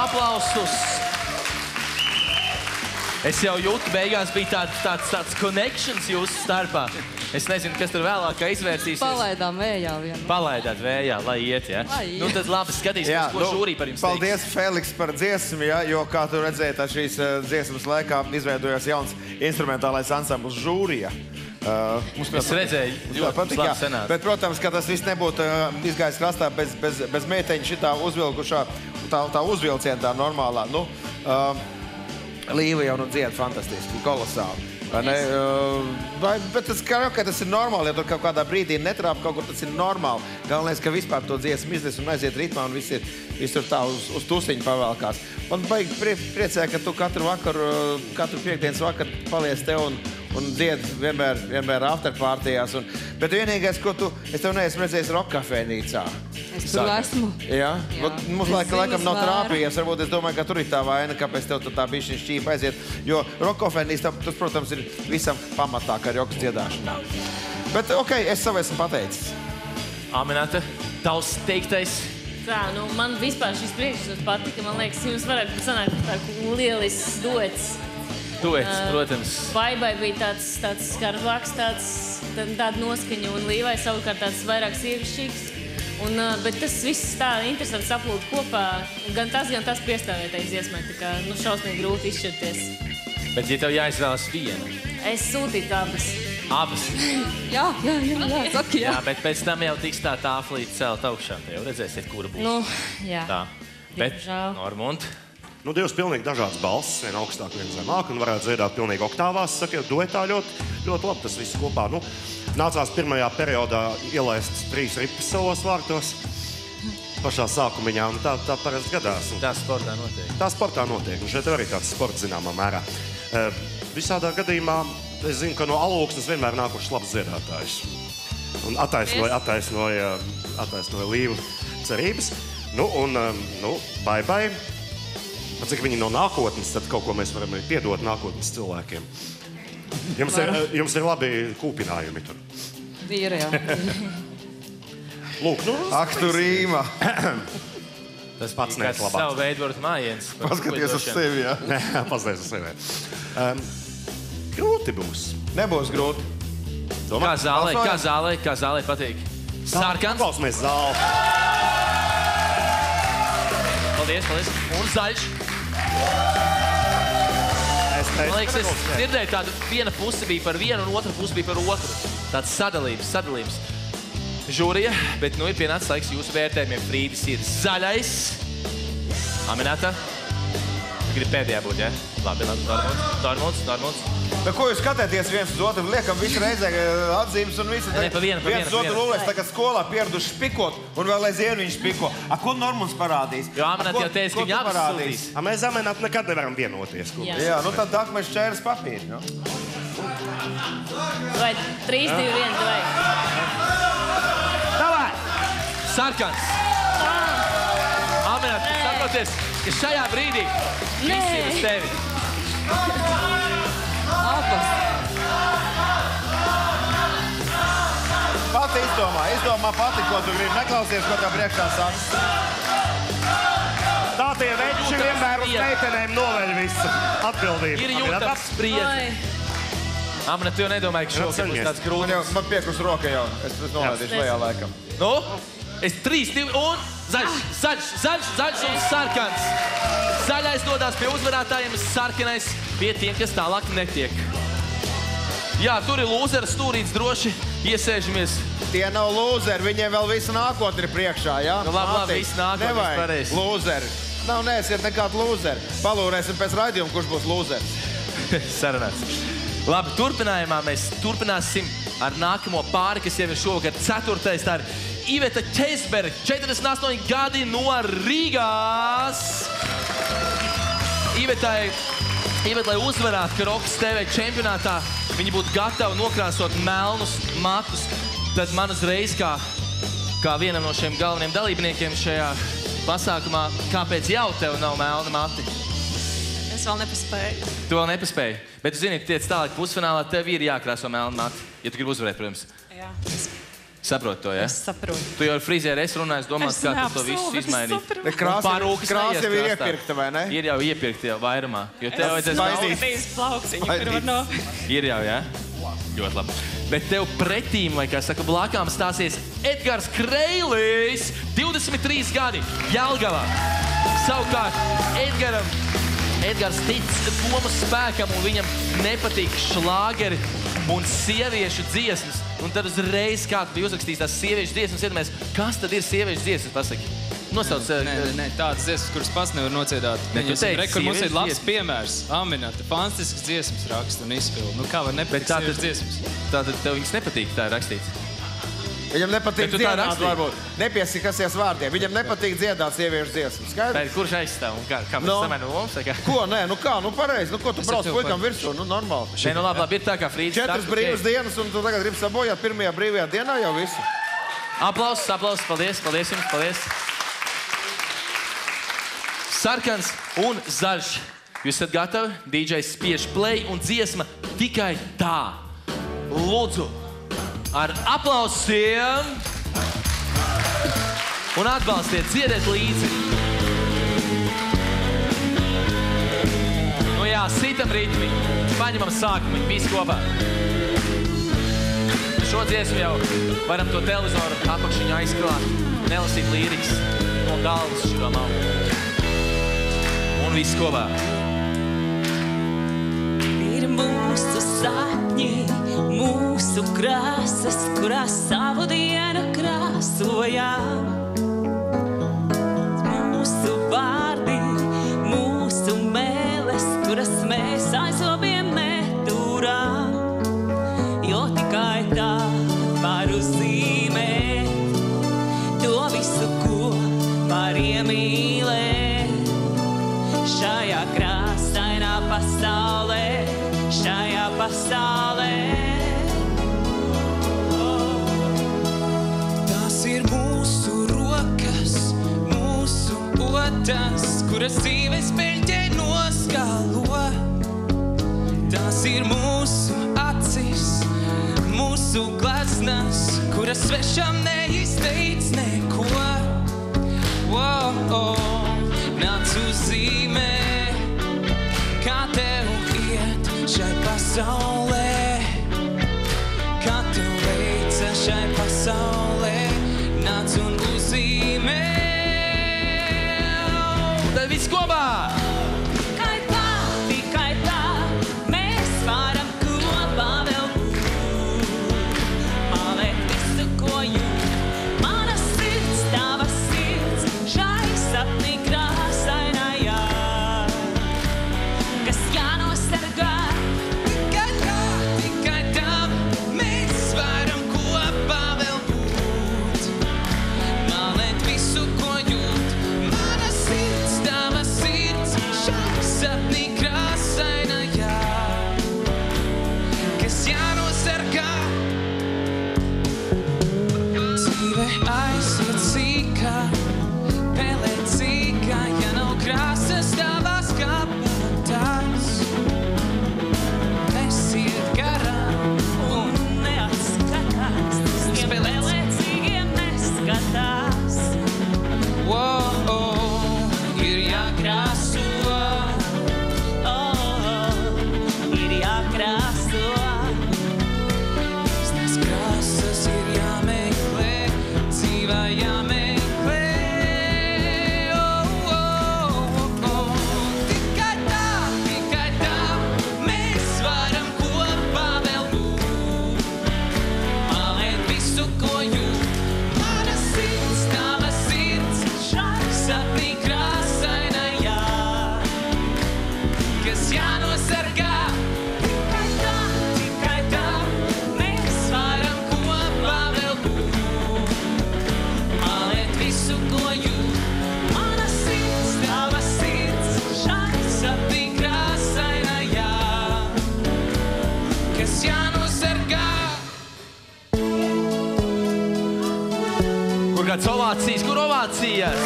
Aplausus. Es jau jūtu, beigās bija tāds connections jūsu starpā. Es nezinu, kas tur vēlāk izvērsīsies. Palaidām vējā vienu. Palaidāt vējā, lai iet, ja? Lai iet. Nu, tad labi skatīsimies, ko žūrī par jums teiks. Paldies, Feliks, par dziesmu, ja, jo, kā tu redzēji, tā šīs dziesmas laikā izveidojās jauns instrumentālais ansambls Žūrija. Es redzēju, ļoti labi sanāca. Bet, protams, ka tas viss nebūtu izgājis krastā bez meiteņa šitā uzvilkušā, tā uzvilciena tā normālā. Nu, Līva jau dzied fantastiski, kolosāli. Bet tas ir normāli, ja tur kaut kādā brīdī netrāp kaut kur, tas ir normāli. Galvenais, ka vispār to dziesmu izdes un aiziet ritmā un viss tur tā uz tusiņu pavēlkās. Un baigi priecē, ka tu katru piekdienas vakaru paliec te un dzied vienmēr afterpartijās. Bet vienīgais, ko es tev neesmu redzējis rock kafejnīcā. Es tur esmu. Jā? Mums laikam nav vēru. trāpījies. Varbūt es domāju, ka tur ir tā vaina, kāpēc tev tā bišķiņ šķīpa aiziet. Jo rockofēnijas, tas, protams, ir visam pamatā, kā rokas dziedāšanā. Bet, es savu esmu pateicis. Aminata, tavs teiktais? Tā, man vispār šis priekšstats patika. Man liekas, jums varētu sanākt tā lielisks duets. Duets, protams. Vaibai bija tāds skarbāks, tāda noskaņa, un Līvai savukārt tāds vairāk sievišķīgs. Bet tas viss tā interesanti saplūda kopā. Gan tas piestāvētais dziesmai. Tā kā šausmīgi grūti izšķirties. Bet, ja tev jāizvēlas vienu? Es sūtītu abas. Abas? Jā, saka jā. Jā, bet pēc tam jau tiks tā tāflīte celt augšā. Te jau redzēsiet, kura būs. Jā. Tā. Bet, Diemžēl. Normund? Divas pilnīgi dažādas balss, viena augstāk, viena zemāk, un varētu dziedāt pilnīgi oktāvās. Saka, duetā ļoti labi tas viss kopā. Nācās pirmajā periodā ielaist 3 ripas savos vārtos pašā sākumiņā, un tā parasti gadās. Tā sportā notiek. Tā sportā notiek, un šeit arī tāds sports zināmā mērā. Visādā gadījumā es zinu, ka no Alūksnes vienmēr nākušas labs dziedātājs. Un attaisnoja Līvu cerības. Bye. Cik viņi no nākotnes, tad kaut ko mēs varam piedot nākotnes cilvēkiem. Jums ir labi kūpinājumi tur. Vīra, jā. Lūk, Ak, tu rīma. Tas pats nekas labāks. Savu veidu varat mājiens. Paskaties uz sevi, jā. Paskaties uz sevi. Grūti būs. Nebūs grūti. Kā zālē patīk? Sarkans? Klausamies zāli. Paldies. Un zaļš. Man liekas, es dzirdēju tādu, viena puse bija par vienu un otra puse bija par otru. Tāds sadalījums. Žūrija, bet ir pienācis laiks jūsu vērtējumiem. Frīdis ir zaļais. Aminata. Grib pēdējā būt, ja? Labi, Normons. Bet ko jūs skatēties viens uz otru? Liekam visu reizē atzīmes un visu. Ne, pa vienu. Viens uz otru lūlēs, tagad skolā pieraduši špikot un vēl aizvien viņš špiko. Ko Normons parādīs? Jo Aminata jau teica, ka viņa apsūtīs. Mēs Aminatu nekad nevaram vienoties. Jā, tad mēs šķēras papīri. Vai 3, 2, 1, vai? Davai! Sarkans! Aminata, saproties, ka šajā brīdī visi ir uz tevi. Abas. Pati izdomā pati, ko tu gribi. Neklausies, ko tev priekšā saka. Tā tie veči vienmēr uz meitenēm noveļ visu atbildību. Ir jūtams spriedzi. Aminata, tu jau nedomāji, ka šokar būs tāds grūtis. Man piekus roka jau. Es nolēdīšu lejā laikam. Es 3, 2 un zaļš un sarkans. Zaļais dodās pie uzvarētājiem, sarkanais pie tiem, kas tālāk netiek. Jā, tur ir lūzera stūrīts droši, iesēžamies. Tie nav lūzeri, viņiem vēl visu nākotni ir priekšā, jā? Labi, visu nākotni ir pareizi. Lūzeri. Neesiet nekādu lūzeri. Palūrēsim pēc raidījuma, kurš būs lūzeris. Sarunāts. Labi, turpinājumā mēs turpināsim ar nākamo pāri, kas jau ir šovakar 4. Tā ir Iveta Ķeisberga, 48 gadi no Rīgās. Ivetai, lai uzvarētu Karokas TV čempionātā, viņi būtu gatavi nokrāsot melnus matus, tad man uzreiz kā vienam no šiem galveniem dalībniekiem šajā pasākumā, kāpēc jau tev nav melni mati? Es vēl nepaspēju. Tu vēl nepaspēji, bet tu zini, ka tiec tālāk pusfinālā, tev ir jākrāso melni mati, ja tu gribi uzvarēt, protams. Jā. Saproti to, ja? Es saprotu. Tu jau ar frizēru esi runājis, domās, kā tu to visu izmainīt. Krāsa jau ir iepirkta, vai ne? Ir jau iepirkta jau vairumā. Jo tev Es nometīs plauksiņu, kur var no... Ir jau, ja? Ļoti labi. Bet tev pretīm, vai kā saka, blakām stāsies Edgars Kreilis, 23 gadi, Jelgavā. Savukārt Edgars tic domu spēkam un viņam nepatīk šlāgeri un sieviešu dziesmas. Un tad uzreiz kāds bija uzrakstījis tās sieviešu dziesmas, iedomājies, kas tad ir sieviešu dziesmas, pasaki? Nosauc... Nē, tādas dziesmas, kuras pats nevar nociedāt. Kur mums ir labs piemērs. Aminata, fantastisks dziesmas raksta un izpilda. Nu kā var nepatikt sieviešu dziesmas? Tātad tev viņas nepatīk, tā ir rakstīts. Viņam nepatīk dziedāt, varbūt. Nepiesakasies vārdiem. Viņam nepatīk dziedāt sieviešu dziesmas. Skaidrs? Kurš aizstāv? Un kā mēs samainu mums? Ko? Nē, nu kā? Nu pareizi. Nu ko tu brauc puikam virsū? Nu normāli. Nē, nu labi, ir tā kā Frīdis. 4 brīvas dienas un tu tagad gribi sabojāt pirmajā brīvajā dienā jau visu. Aplausus. Paldies jums, paldies. Sarkans un zaļš. Jūs esat gatavi? DJs spiež play un dziesma tikai tā. Lūdzu. Ar aplausiem un atbalstiet, dziediet līdzi. Nu jā, sitam ritmi, paņemam sākumu, visi kopā. Šo dziesmu jau varam to televizoru apakšiņu aizklāt, nelasīt līrikas no galvas šito malu. Un visi kopā. Ir mūsu sapņi, mūsu krāsas, kurās savu dienu krāsojām. Mūsu vārdi, mūsu mēles, kuras mēs aizobiem neturām. Jo tikai tā var uzzīmēt to visu, ko var iemīlēt. Šajā krāsainā pasaulē, šajā pasaulē. Tās ir mūsu rokas, mūsu otas, kuras dzīves peļķē noskalo. Tās ir mūsu acis, mūsu glaznas, kuras svešam neizteic neko. Nāc uzzīmē, kā tev iet šai pasaulē, kā tev veica šai pasaulē, nāc un uzzīmē. Tad viss kopā! Tikai tā, mēs varam kopā vēl būt. Paliek visu, ko jūt. Mana sirds, tava sirds, šai sapnī krāsainajā, kas jānosargā. Tikai tā, mēs varam kopā vēl būt. Paliek visu, ko jūt. Mana sirds, tava sirds, šai sapnī krāsainajā, kas jānosargā. Dzīve aizved sīkā, pelēt sīkā, ja nav krāsas tavās kapotās. Nesiet garām un Neatskatās, tiem pelēcīgiem neskatās. Ir jākrāso, Ir jākrāso. tās krāsas ir jāmeklē, dzīvā jāmeklē. Tikai tā, mēs varam kopā vēl būt. Paliek visu, ko jūt. Mana sirds, tava sirds, šai sapnī krāsainajā, kas jānosargā. Tikai tā, mēs varam kopā vēl būt. Paliek visu, ko jūt. Mana sirds, tava sirds, šai sapnī krāsainajā, kas jānosargā. Kur kāds ovācijas? Kur ovācijas?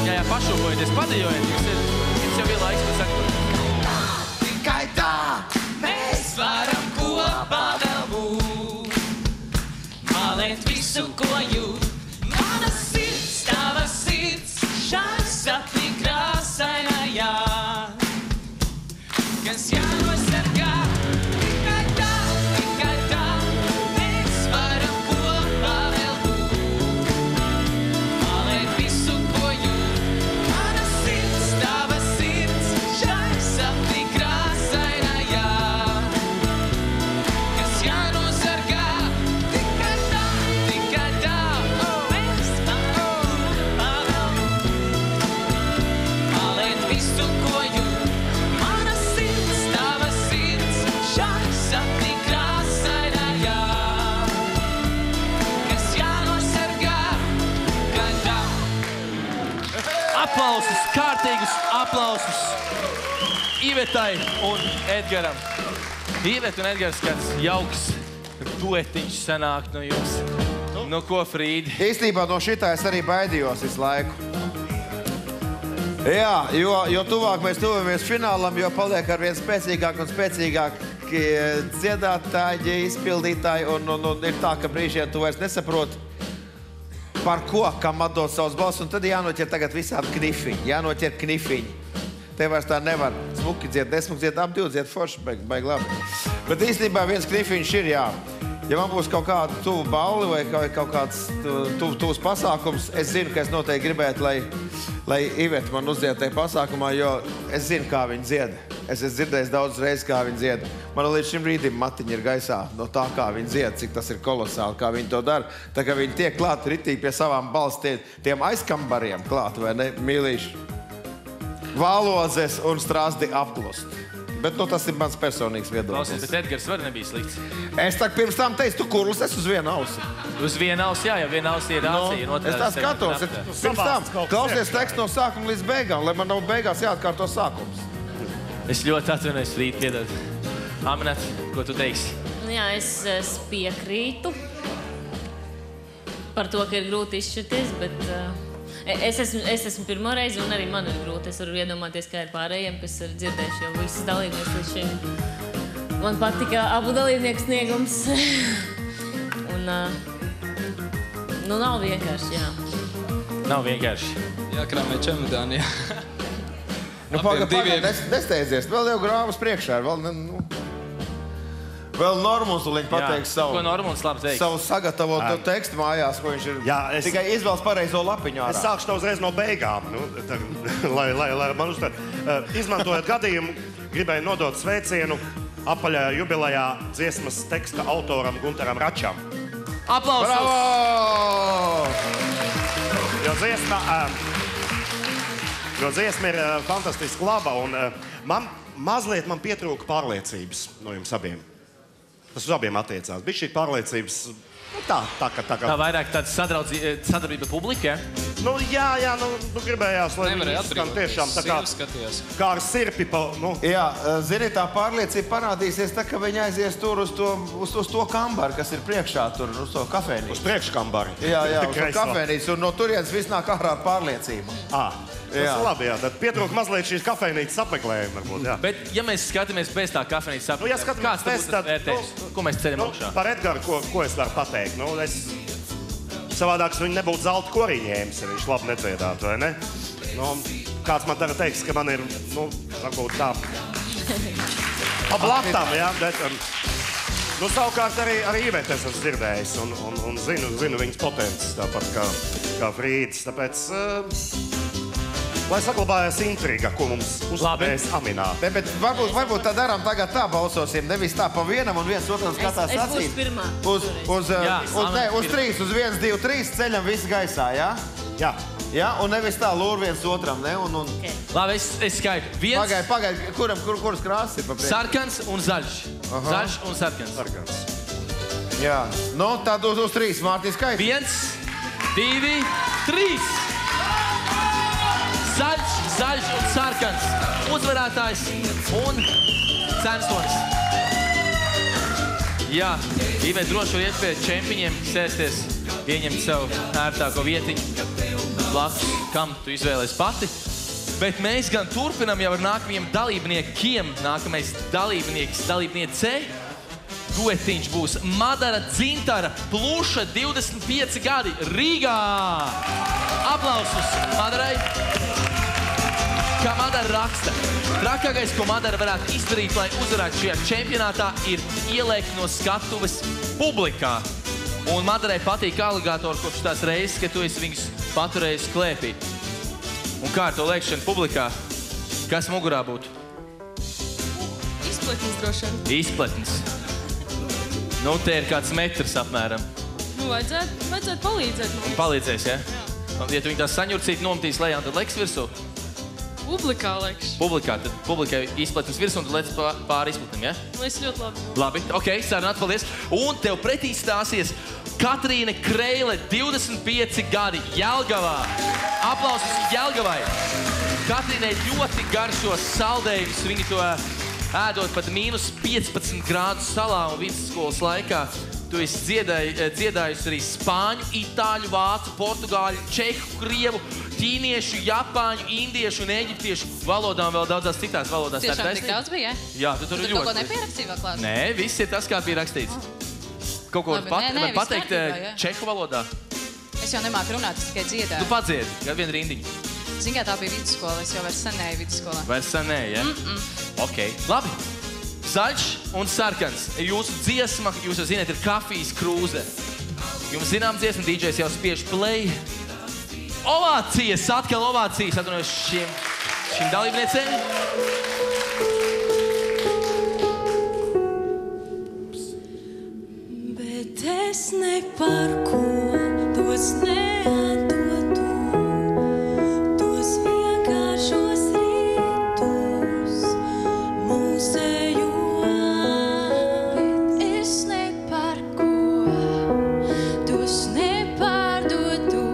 Jā, pašūpojieties, padējojieties. pavēl būt. Malēt visu, ko jūt. Mana sirds, tava sirds, šai sapni krāsainajā. Kas jānosargā, tikai tā, mēs varam kopā vēl būt. Malēt visu, ko jūt. Mana sirds, tava sirds, šai sapni krāsainajā. Kas jānosargā, tikai tā, mēs varam kopā vēl būt. Malēt visu, ko jūt. Mana sirds, tava sirds, šai sapni krāsainajā. Kas jānosargā, gadā. Aplausus, kārtīgus aplausus Ivetai un Edgaram. Iveta un Edgars, kāds jauks duetiņš sanāk no jums. Nu ko, Frīdi? Īstenībā no šitā es arī baidījos visu laiku. Jā, jo tuvāk mēs tuvamies finālam, jo paliek ar vien spēcīgāk un spēcīgāk dziedātāji, izpildītāji, un ir tā, ka brīžiem tu vairs nesaproti, par ko, kam atdot savus balsus, un tad jānoķer tagad visādi knifiņi, jānoķer knifiņi. Te vairs tā nevar smuki dzied, nesmuki dzied, ap 2 dzied forši, baigi labi. Bet īstenībā viens knifiņš ir, jā. Ja man būs kaut kāda tuvu bauli vai kaut kāds tuvs pasākums, es zinu, ka es noteikti gribētu, lai Iveta man uzdzied tajā pasākumā, jo es zinu, kā viņa dzied. Es esmu dzirdējis daudz reizes, kā viņa dzied. Man līdz šim brīdim matiņa ir gaisā no tā, kā viņa dzied, cik tas ir kolosāli, kā viņa to dara. Tā kā viņa tiek klāt ritīgi pie savām balss tiem aizkambariem klāt, vai ne, mīlīši? Vālozes un strāzdi apklust. Bet tas ir mans personīgs viedoklis. Klausies, bet Edgars var nebija slikts. Es tā pirms tam teicu, tu kurls esi uz vienu ausi. Uz vienu ausi, jā, jo viena ausi ir ausi. Es tā skatos, pirms tam klausies tekstu no sākuma līdz beigām, lai man nav beigās jāatkārto sākums. Es ļoti atvainojos, Frīdi, piedod. Aminat, ko tu teiksi? Jā, es piekrītu par to, ka ir grūti izšķirties, bet es esmu pirmo reizi un arī man ir grūti. Es varu iedomāties, kā ir pārējiem, kas ir dzirdējuši jau visas dalībnieks līdz šim. Man patika abu dalībnieku sniegums. Un, nav vienkārši, jā. Nav vienkārši. Jākrāmē čemodāni, jā. Pagaid, nesteidzies. Vēl jau grāvas priekšā. Vēl Normons liņ pateiks savu. Ko Normons labi teiks? Savu sagatavotu tekstu mājās, ko viņš ir. Jā, tikai izvēlas pareizo lapiņu ārā. Es sākšu to uzreiz no beigām, lai man uztver. Izmantojot gadījumu, gribēju nodot sveicienu apaļajā jubilejā dziesmas teksta autoram Guntaram Račam. Aplausos! Bravo! Jo dziesma ir fantastiski laba, un mazliet man pietrūka pārliecības no jums abiem. Tas uz abiem attiecās. Bija šī pārliecības tā. Tā vairāk tāda sadarbība publika, ja? Jā, gribējās, lai viņi izskan tiešām tā kā ar sirpi pa, Jā, zini, tā pārliecība parādīsies tā, ka viņi aizies tur uz to kambaru, kas ir priekšā tur, uz to kafēnīcu. Uz priekškambaru. Jā, uz to kafēnīcu, un no turienes viss nāk ārā ar pārliecību. Tas ir labi, jā. Tad pietrūka mazliet šīs kafejnīcas apmeklējumi, varbūt, jā. Bet, ja mēs skatāmies bez tā kafejnīcas apmeklējuma, ja skatāmies kāds tad vērtējums? Ko mēs ceram augšā? Par Edgaru, ko es varu pateikt? Savādāks viņi nebūtu zelta koriņu ņēmis, ja viņš labi nedziedātu, vai ne? Kāds man tagad teiks, ka man ir, varbūt tā... Ablatam, jā, bet... Savukārt arī Iveta esmu dzirdējis un zinu viņas potences, tāpat kā Frīdis, tāpēc... Lai saglabājas intriga, ko mums uzspējas Amināt. Bet varbūt tā darām tagad tā balsosim, nevis tā pa vienam un viens otram skatās acīs. Es būšu pirmā. Uz 3, uz 1, 2, 3 ceļam visu gaisā, jā? Jā, un nevis tā lūr viens otram, ne? Labi, es skaitu. Pagaid, kuras krāsas ir pa priekšu? Sarkans un zaļš. Zaļš un sarkans. Jā, tad uz 3, Mārtiņ, skaiti. 1, 2, 3. Zaļš un sarkans. Uzvarētājs un censonis. Jā, Iveta droši var iet pie čempiņiem, sēsties, ieņemt savu ērtāko vietiņu blakus, kam tu izvēlēs pati. Bet mēs gan turpinam jau ar nākamajiem dalībniekiem. Nākamais dalībniece duetiņš būs Madara Dzintara Pluša 25 gadi Rīgā. Aplausus Madarai. Kā Madara raksta, trakākais, ko Madara varētu izdarīt, lai uzvarētu šajā čempionātā, ir ieliekt no skatuves publikā. Un Madarai patīk aligātori kopš tās reizes, ka tu esi viņus paturējis klēpī. Un kā ar to liekšanu publikā? Kas mugurā būtu? Izpletnis droši vien. Izpletnis. Nu, te ir kāds metrs apmēram. Nu, vajadzētu palīdzēt mums. Palīdzēs, ja? Ja tu viņu tās saņurcīt nometīs lejā, tad leks virsū? Publikā lekšu. Publikā, tad publikai izpletnis virsū un tu lec pāri izpletnim, ja? Es ļoti labi. Labi, ok, sarunāt, paldies. Un tev pretī stāsies Katrīne Kreile, 25 gadi, Jelgavā. Aplausus Jelgavai. Katrīnei ļoti garšos saldējumus. Viņi to ēdot pat -15 grādu salā un vidusskolas laikā. Tu esi dziedājusi arī spāņu, itāļu, vācu, portugāļu, čehu, krievu, ķīniešu, japāņu, indiešu un eģiptiešu valodām, vēl daudzās citās valodās. Tiešām tik daudz bija, ja? Jā, tu tur ļoti. Tu kaut ko nepierakstīji vēl klāt? Nē, viss ir tas, kā bija rakstīts. Kaut ko var pateikt čehu valodā? Es jau nemāku runāt, es tikai dziedāju. Tu padziedi, jā, vienu rindiņu. Zini, kā tā bija vidusskola, es jau vairs sanēju vidusskolā. Vairs sanēju, ja? Ok, labi. Zaļš un sarkans. Jūsu dziesma, jūs jau zināt, ir Kafijas krūze. Jums zinām dziesma, DJs jau spiež play. Ovācijas, atkal ovācijas, atvainojos šīm dalībniecēm. Bet es ne par ko tos neatdotu, tos vienkāršos rītus mūsējos. Bet es ne par ko tos nepārdotu,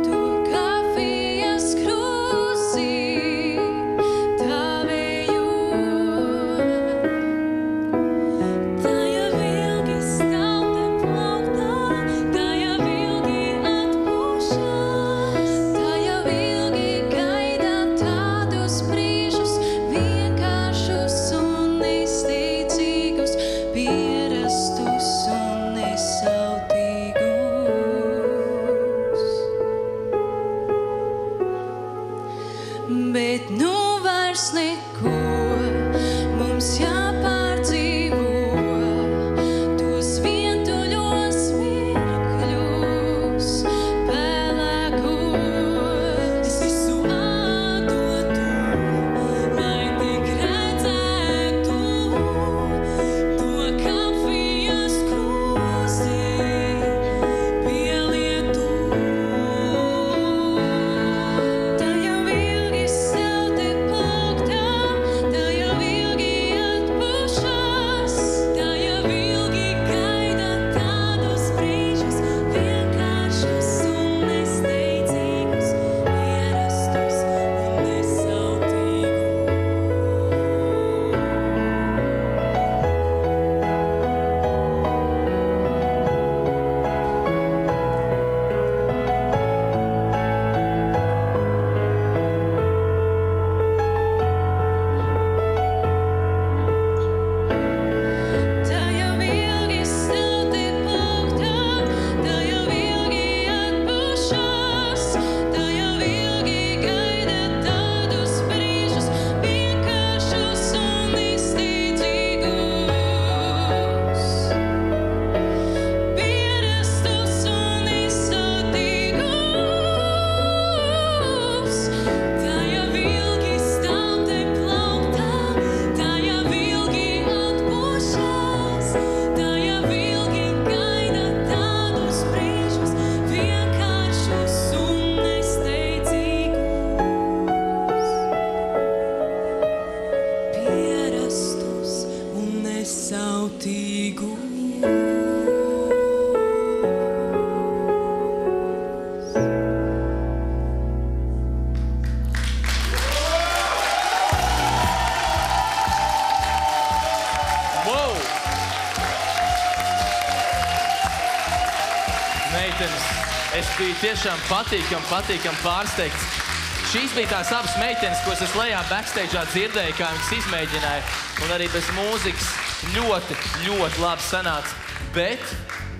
to kafijas krūzi tavēju. Tā jau ilgi stāv te plauktā, tā jau ilgi atpūšas, tā jau ilgi gaida tādus brīžus, vienkāršus un nesteidzīgus, pierastus un nesautīgus. Bet nu vairs neko mums jāpārdzīvo, tos vientuļos mirkļus pelēkos. Es visu atdotu, lai tik redzētu to kafijas krūzi pielietu. Tā jau ilgi stāv te plauktā, tā jau ilgi atpūšas, tā jau ilgi gaida tādus brīžus, vienkāršus un nesteidzīgus, ierastus un nesautīgus. Tā jau ilgi stāv te plauktā, tā jau ilgi atpūšas, tā jau ilgi gaida tādus brīžus, vienkāršus un nesteidzīgus, pierastus un nesautīgus. Tā jau ilgi stāv te plauktā, tā jau ilgi atpūšas, tā jau ilgi gaida tādus brīžus, vienkāršus un nesteidzīgus, pierastus un nesautīgus. Wow! Meitenes, es biju tiešām patīkam pārsteigts. Šīs bija tās abas meitenes, ko es lejā backstage'ā dzirdēju, kā viņas izmēģināja, un arī bez mūzikas. ļoti, ļoti labi sanāca. Bet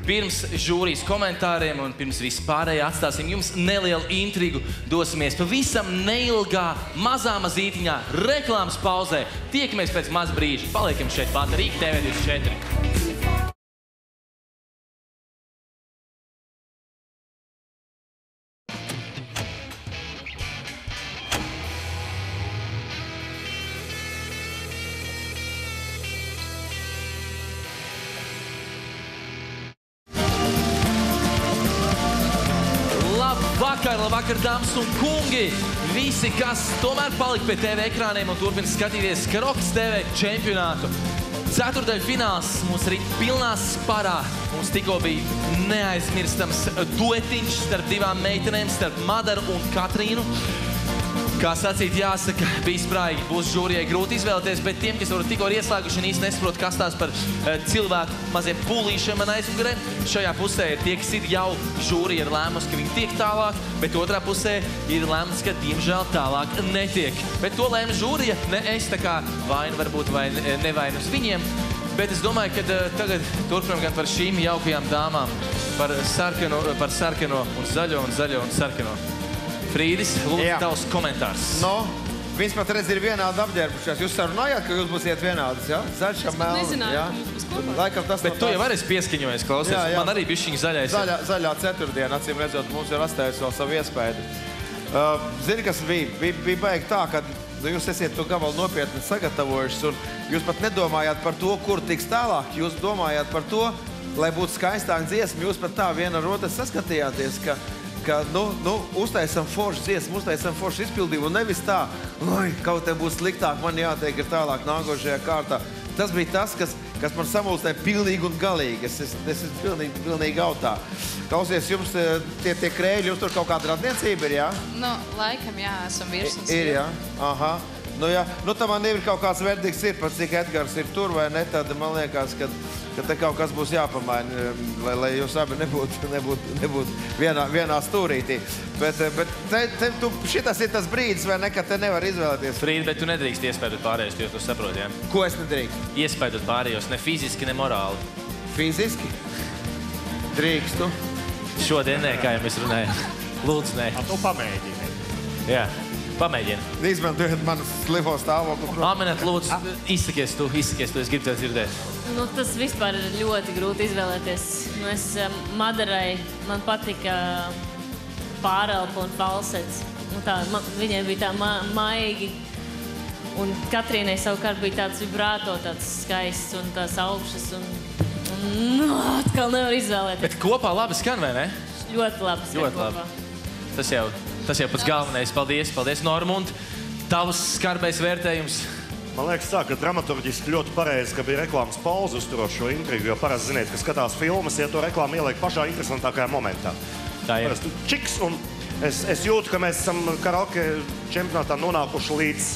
pirms žūrijas komentāriem un pirms vispārējā atstāsim jums nelielu intrigu. Dosimies pavisam neilgā, mazītiņā reklāmas pauzē. Tiekamies pēc maz brīža. Paliekam šeit pat Rīga TV 24. Labvakar, dāmas un kungi! Visi, kas tomēr palika pie TV ekrāniem un turpina skatīties Karokas TV čempionātu. Ceturtdaļu fināls mums arī pilnā sparā. Mums tikko bija neaizmirstams duetiņš starp divām meitenēm, starp Madaru un Katrīnu. Kā sacīt, jāsaka, bija sprāgi. Būs žūrijai grūti izvēlēties, bet tiem, kas tikko ir ieslēguši un īsti nesaprot, kas tās par cilvēku maziem pūlīšiem man aizmugurē, šajā pusē ir tie, kas ir jau žūrija ir lēmusi, ka viņi tiek tālāk, bet otrā pusē ir lēmusi, ka diemžēl tālāk netiek. Bet to lēma žūrija, ne es, tā kā vaina varbūt vai nevaina uz viņiem. Bet es domāju, ka tagad turpinām gan par šīm jaukajām dāmām, par sarkano un zaļo un zaļo un sarkano. Frīdis, lūdzu, tavs komentārs. Viņas pat redz ir vienādi apģērbušās. Jūs sarunājāt, ka jūs būsiet vienādas, jā? Zaļš un melni. Nezināju, ka jūs būs kopā. Bet tu jau arī pieskaņojies, klausies. Man arī bišķiņ zaļais. Zaļā ceturtdiena, acīm redzot, mums ir rastājusi vēl savu iespēju. Zini, kas bija baigi tā, ka jūs esiet to gabalu nopietni sagatavojušas, un jūs pat nedomājāt par to, kur tiks tālāk. Jūs domājāt par to, lai būtu skaistāk dziesma. Jūs pat tā viena ar otru saskatījāties, ka uztaisam foršu dziesmu, uztaisam foršu izpildību, un nevis tā, kaut te būs sliktāk, man jāteik ir tālāk nākošajā kārtā. Tas bija tas, kas man samulstēja pilnīgi un galīgi. Es esmu pilnīgi autā. Klausies, jums tie krēļi, jums tur kaut kāda radniecība ir, jā? Laikam, jā, esam virsmas. Ir, jā? Aha. Tā man ir kaut kāds verdīgs ir, par cik Edgars ir tur vai ne, tad man liekas, ka te kaut kas būs jāpamaina, lai jūs abi nebūtu vienā stūrītī. Bet šitas ir tas brīdis, vai ne, ka te nevar izvēlēties. Frīdi, bet tu nedrīkst iespēdot pārējos, jo tu saproti, jā? Ko es nedrīkst? Iespēdot pārējos, ne fiziski, ne morāli. Fiziski? Drīkstu? Šodien nē, kā jau mēs runājam. Lūdzu, nē. Tu pamēģini. Jā. Pamēģini. Izmantojiet manu slivo stāvokli. Amenet, lūdzu, izsakies tu, es gribu tev dzirdēt. Tas vispār ir ļoti grūti izvēlēties. Es Madarai, man patika pārelpa un falsets. Viņai bija tā maigi. Un Katrīnai savukārt bija tāds vibrāto, tāds skaists un tās augšas. Atkal nevar izvēlēties. Bet kopā labi skan, vai ne? Ļoti labi skan kopā. Tas jau pats galvenais. Paldies, Normund. Tavs skarbais vērtējums. Man liekas tā, ka dramaturģiski ļoti pareizi, ka bija reklāmas pauze uzturot šo intrigu, jo parasti ziniet, ka skatās filmas, ja to reklāmu ieliek pašā interesantākajā momentā. Tā ir. Parasti čiks, un es jūtu, ka mēs esam karaoke čempionātā nonākuši līdz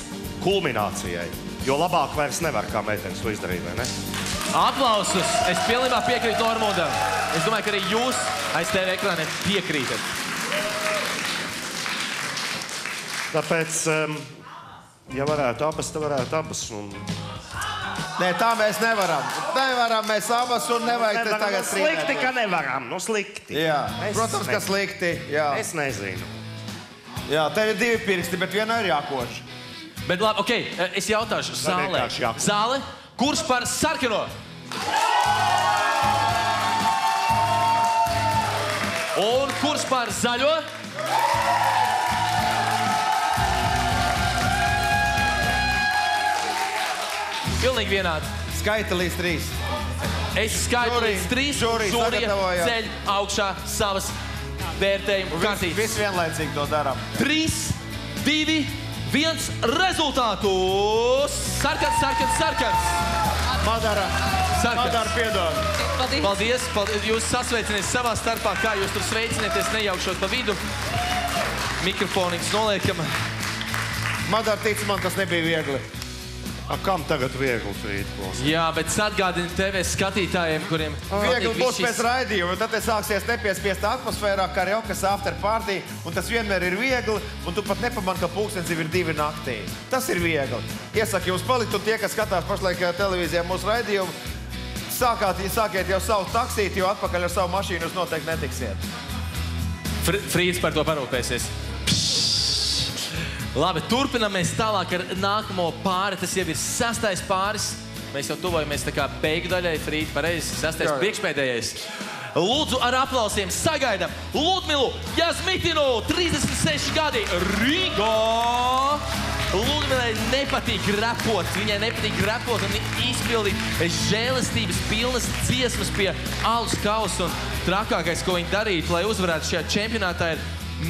kulminācijai, jo labāk vairs nevar, kā meitenes to izdarīt, vai ne? Aplausus! Es pilnībā piekrītu Normundam. Es domāju, ka arī jūs aiz TV ekrāniem piekrītat. Tāpēc, ja varētu abas, tad varētu abas. Nē, tā mēs nevaram. Nevaram mēs abas un nevajag te tagad strīdēt. Slikti, ka nevaram. Slikti. Jā, protams, ka slikti. Jā. Es nezinu. Jā, tev ir divi pirksti, bet vienā ir jākoš. Bet labi, okei, es jautāšu zālē. Zāle, kurš par sarkano? Un kurš par zaļo? Pilnīgi vienādi. Skaita līdz 3. Es skaitu līdz 3. Žūrija ceļ augšā savas vērtējumu kārtības. Viss vienlaicīgi to darām. 3, 2, 1. Rezultātus. Sarkans. Madara, piedod. Paldies. Jūs sasveicinies savā starpā, kā jūs tur sveicinieties, nejaukšot pa vidu. Mikrofoniņus noliekam. Madara, tic man, tas nebija viegli. Kam tagad viegli frīt? Jā, bet es atgādinu TV skatītājiem, kuriem... Viegli būs pēc raidījuma, tad te sāksies nepiespiesta atmosfērā, karaokas after party, un tas vienmēr ir viegli, un tu pat nepamani, ka pulkstens jau ir 2 naktī. Tas ir viegli. Iesaku jums palikt, un tie, kas skatās pašlaik televīzijā mūsu raidījumu, sākiet jau savu taksīti, jo atpakaļ ar savu mašīnu jūs noteikti netiksiet. Frīds par to parūpēsies. Labi, turpinamies tālāk ar nākamo pāri. Tas jau ir 6. pāris. Mēs jau tuvojamies tā kā beigu daļai. Frīd, pareizi, 6. priekšpēdējais. Lūdzu, ar aplausiem sagaidām Ludmilu Jasmitinu, 36 gadi, Rīgā. Ludmilai nepatīk repot, viņai nepatīk repot un izpildīt žēlestības pilnas dziesmas pie alus kausa. Un trakākais, ko viņi darītu, lai uzvarētu šajā čempionātā, ir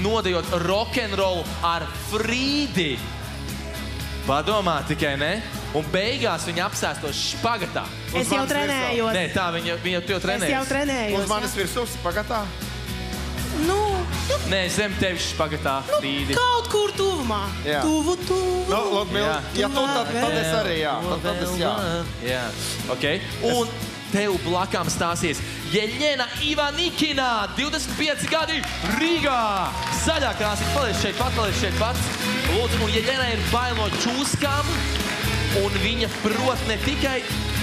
nodejot rock'n'rollu ar Frīdi. Padomā tikai, ne? Un beigās viņa apsēstos špagatā. Es jau trenējos. Nē, tā, viņa jau trenējos. Es jau trenējos. Uz manis virsūs špagatā? Nē, zem tevis špagatā, Frīdi. Kaut kur tuvumā. Jā. Tuvu. Ludmila, ja tu tad es arī, jā. Tad es jā. Jā, ok. Un tev blakām stāsies Jeļena Ivanikina, 25 gadi, Rīgā. Zaļā krāsī, paliec šeit pats. Lūdzu, un Jeļena ir bail no čūskām, un viņa prot ne tikai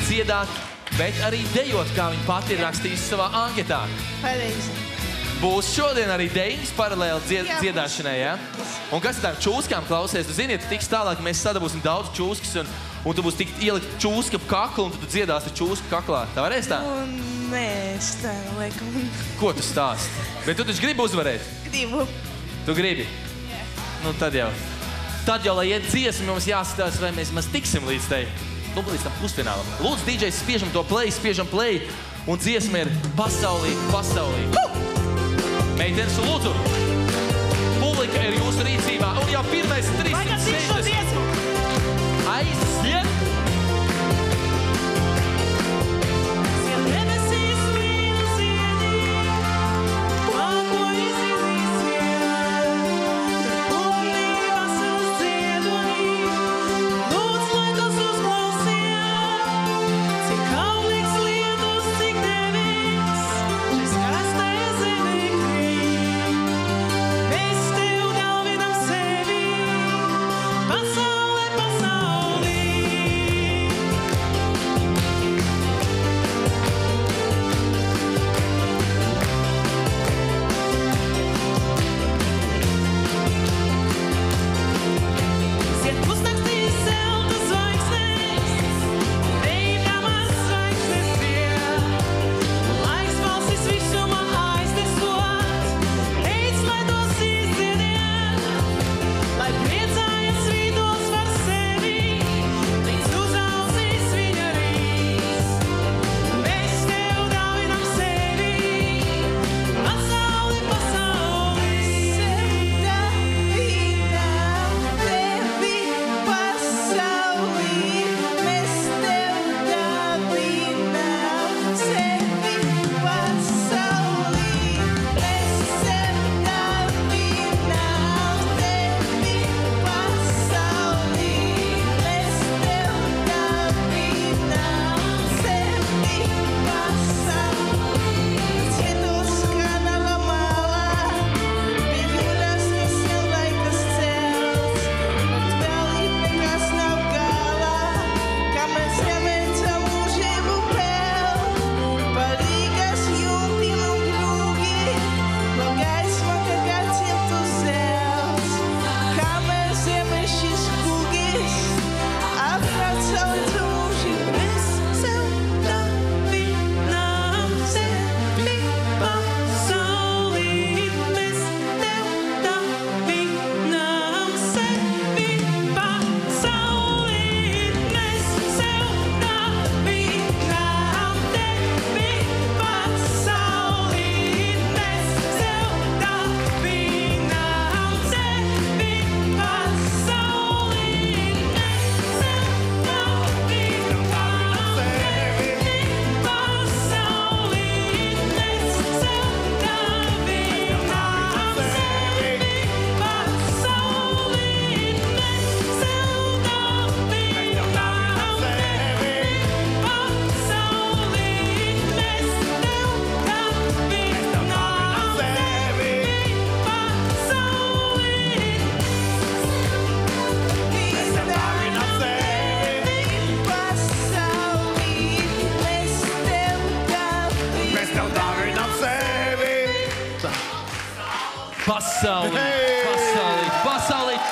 dziedāt, bet arī dejot, kā viņa pati ir rakstījusi savā anketā. Pareizi. Būs šodien arī dejiņas paralēli dziedāšanai, jā? Un kas ar tām čūskām klausies? Tu zini, ja tu tiks tālāk, mēs sadabūsim daudz čūskas, un tu būs tikt ielikt čūska pa kaklu, un tu dziedāsi čūsku kaklā. Tā varēs tā? Nē, es tā liekam. Ko tu stāsti? Bet tu taču gribi uzvarēt? Gribu. Tu gribi? Jā. Nu, tad jau, lai iet dziesmi, mums jāsatās, vai mēs tiksim līdz tai. Nu, līdz tam pusfinālam. Lūdzu, DJs, spiežam to spiežam play, un dziesma ir pasaulī. Meitenes, lūdzu, publika ir jūsu rīcībā, un jau pirmais 360. Aiziet! Pasaulī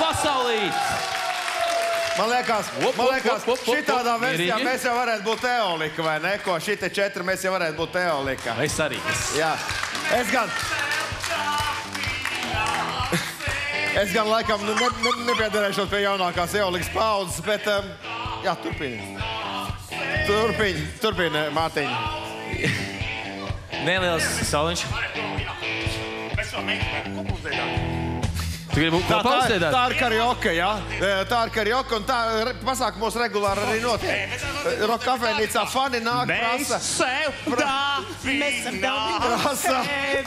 Pasaulīt! Man liekas, šitādā versijā mēs jau varētu būt Eolika, vai ne? Ko šitie 4 mēs jau varētu būt Eolika. Es arī. Jā. Es gan laikam nepiedarēšos pie jaunākās Eolikas paudzes, bet jā, turpini, Mārtiņ. Neliels sauliņš. Tu gribi kopā uzdziedāt? Tā ir karaoke, jā. Tā ir karaoke, un tā pasākumos regulāri arī notiek. Rock kafejnīcā fani nāk, prasa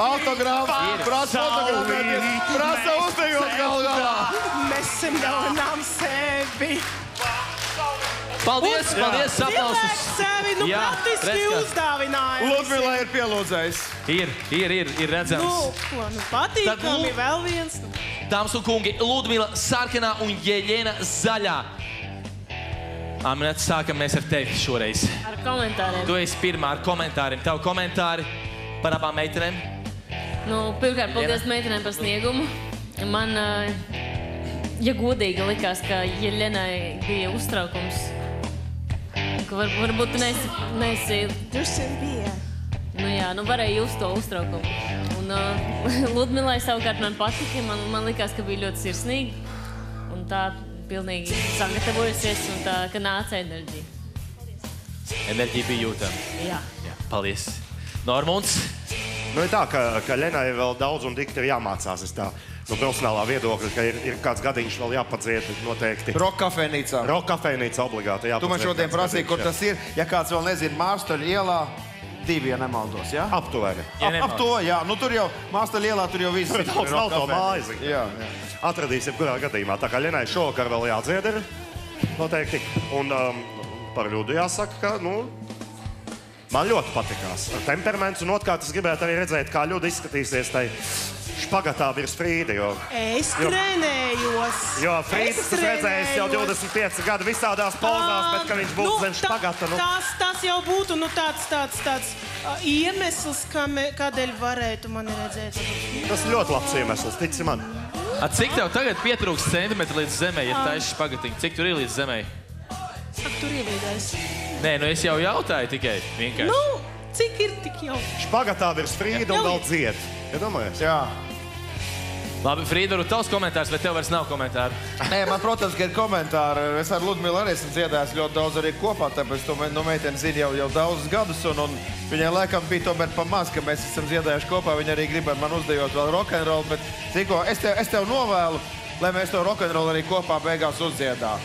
autogrāfu, prasa fotografēties, prasa uzdejot galu galā. Mēs esam jaunām sevi. Paldies, aplausus. Cilvēks sevi, praktiski uzdāvinājusi. Ludmila ir pielūdzējis. Ir redzams. Patīkami, vēl viens. Dāmas un kungi, Ludmila sarkanā un Jeļena zaļā. Aminēta, sākam mēs ar tevi šoreiz. Ar komentāriem. Tu esi pirmā ar komentāriem. Tavu komentāri par abām meitenēm? Pirmkārt, paldies meitenēm par sniegumu. Man, ja godīgi likās, ka Jeļenai bija uztraukums, ka varbūt tu neesi... Drusim bija. Varēja just to uztraukumu. Un Ludmilai savukārt man patika, man likās, ka bija ļoti sirsnīgi. Un tā pilnīgi sagatavojusies un tā, ka nāca enerģija. Enerģija bija jūtama. Jā. Paldies. Normunds? Ir tā, ka Ļenai vēl daudz un dikti ir jāmācās. Es tā no profesionālā viedokļa, ka ir kāds gadiņš vēl jāpadzied noteikti. Rock kafejnīcā. Rock kafejnīcā obligāti jāpadzied. Tu man šodien prasīji, kur tas ir. Ja kāds vēl nezina, Mārstaļa ielā 2, ja nemaldos, jā? Aptuveni. Ap to, jā. Tur jau, Mārstaļa ielā, tur jau viss. Daudz nav to mājas. Jā. Atradīsim, kurā gadījumā. Tā kā Ļenai šovakar vēl jādzied ir noteikti. Un par Ļudu jāsaka, ka, man ļoti patikās. Temperaments un otrkārt es gribētu arī redzēt, kā Ļuda izskatīsies tai špagatā virs Frīda, jo... Es trenējos. Jo Frīds tas redzējis jau 25 gadu visādās pozās, bet ka viņš būtu zem špagata. Tas jau būtu tāds iemesls, kādēļ varētu mani redzēt. Tas ļoti labs iemesls, tici man. Cik tev tagad pietrūkst centimetri līdz zemē, ja taisi špagatiņu? Cik tur ir līdz zemē? Tur ieviedājis. Nē, es jau jautāju tikai vienkārši. Cik ir tik jau? Špagatā virs Frīda un vēl dzied. Iedomājies? Jā. Labi, Frīda, varbūt tavs komentārs, bet tev vairs nav komentāru. Nē, man, protams, ka ir komentāri. Es ar Ludmilu arī esmu dziedājis ļoti daudz arī kopā, tāpēc to meiteni zina jau daudzus gadus, un viņai laikam bija tomēr pa maz, ka mēs esam dziedājuši kopā. Viņa arī grib ar man uzdejot vēl rock'n'roll, bet ziko, es tev novēlu, lai mēs to rock'n'roll arī kopā beigās uzdziedā.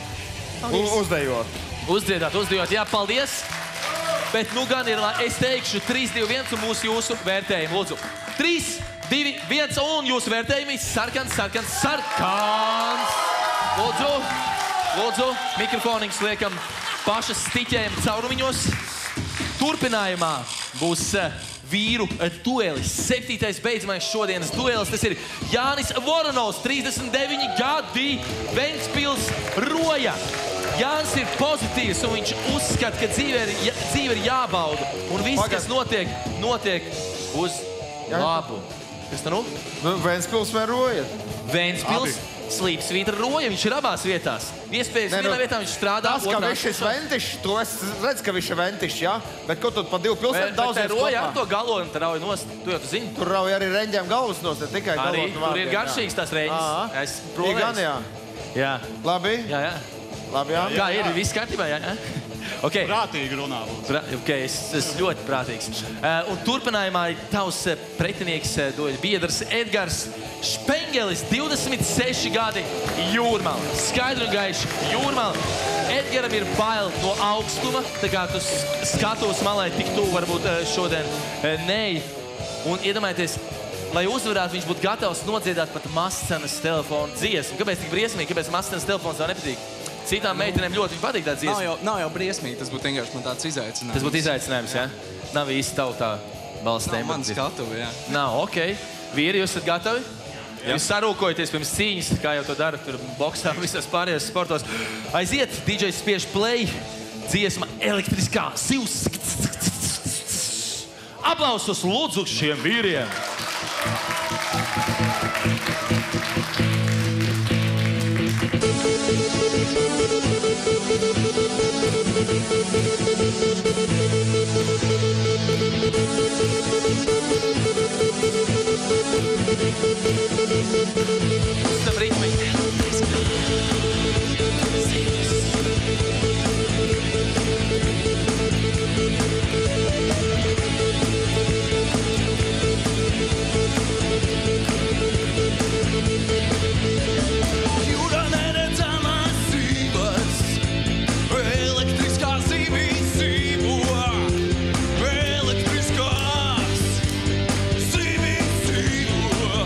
Uzdejot. Uzdziedāt, jā, paldies. Bet gan ir, es teikšu 3, 2, 1 un jūsu vērtējumi, lūdzu. 3, 2, 1 un jūsu vērtējumi sarkans. Lūdzu, mikrofoniņus liekam pašas stiķējam caurumiņos. Turpinājumā būs vīru duelis. 7. beidzamais šodienas duelis. Tas ir Jānis Voronovs, 39 gadi, Ventspils Roja. Jānis ir pozitīvs un viņš uzskata, ka dzīve ir jābauda. Un viss, kas notiek uz labu. Kas tā nu? Ventspils vai Roja? Ventspils, Slīpsvītra Roja. Viņš ir abās vietās. Iespējams, vienā vietā viņš strādā. Tas, ka viņš ir ventišs, to es redzu, ka viņš ir ventišs, jā? Bet ko tu pa 2 pilsētu daudz bet Roja ar to galonu te rauj nost. Tu jau tu zini. Tur rauj arī reņģiem galvas nost, ne tikai galonu vārdiem. Tur ir garšīgs tās reņģis. Es gan, jā. Jā. Labi? Jā. Labi, jā. Kā ir? Viss kārtībā, jā? Okay. Prātīgi runā. Es esmu ļoti prātīgs. Un turpinājumā ir tavs pretinieks, biedrs Edgars Špengelis, 26 gadi, Jūrmala. Skaidri un gaiši, Jūrmala. Edgaram ir bail no augstuma, tā kā tu skatos malai tik tuvu varbūt šodien neej. Un iedomājieties, lai uzvarētu, viņš būtu gatavs nodziedāt pat Mascenas telefonu dziesmu. Kāpēc tik briesmīgi? Kāpēc Mascenas telefons tev nepatīk? Citām meitenēm ļoti patīk tā dziesma. Nav jau briesmīgi, tas būtu vienkārši man tāds izaicinājums. Tas būtu izaicinājums, jā? Nav īsti tautā balstēm. Nav man skatuvi, jā. Nav, okei. Vīri, jūs esat gatavi? Jūs sarūkojaties pirms cīņas, kā jau to dara tur boksā, visās pārējās sportos. Aiziet, DJs spiež play, dziesma elektriskā sivs. Aplausus lūdzu šiem vīriem! Jūra neredzamās dzīves, elektriskās zīmīs dzīvo, elektriskās zīmīs dzīvo.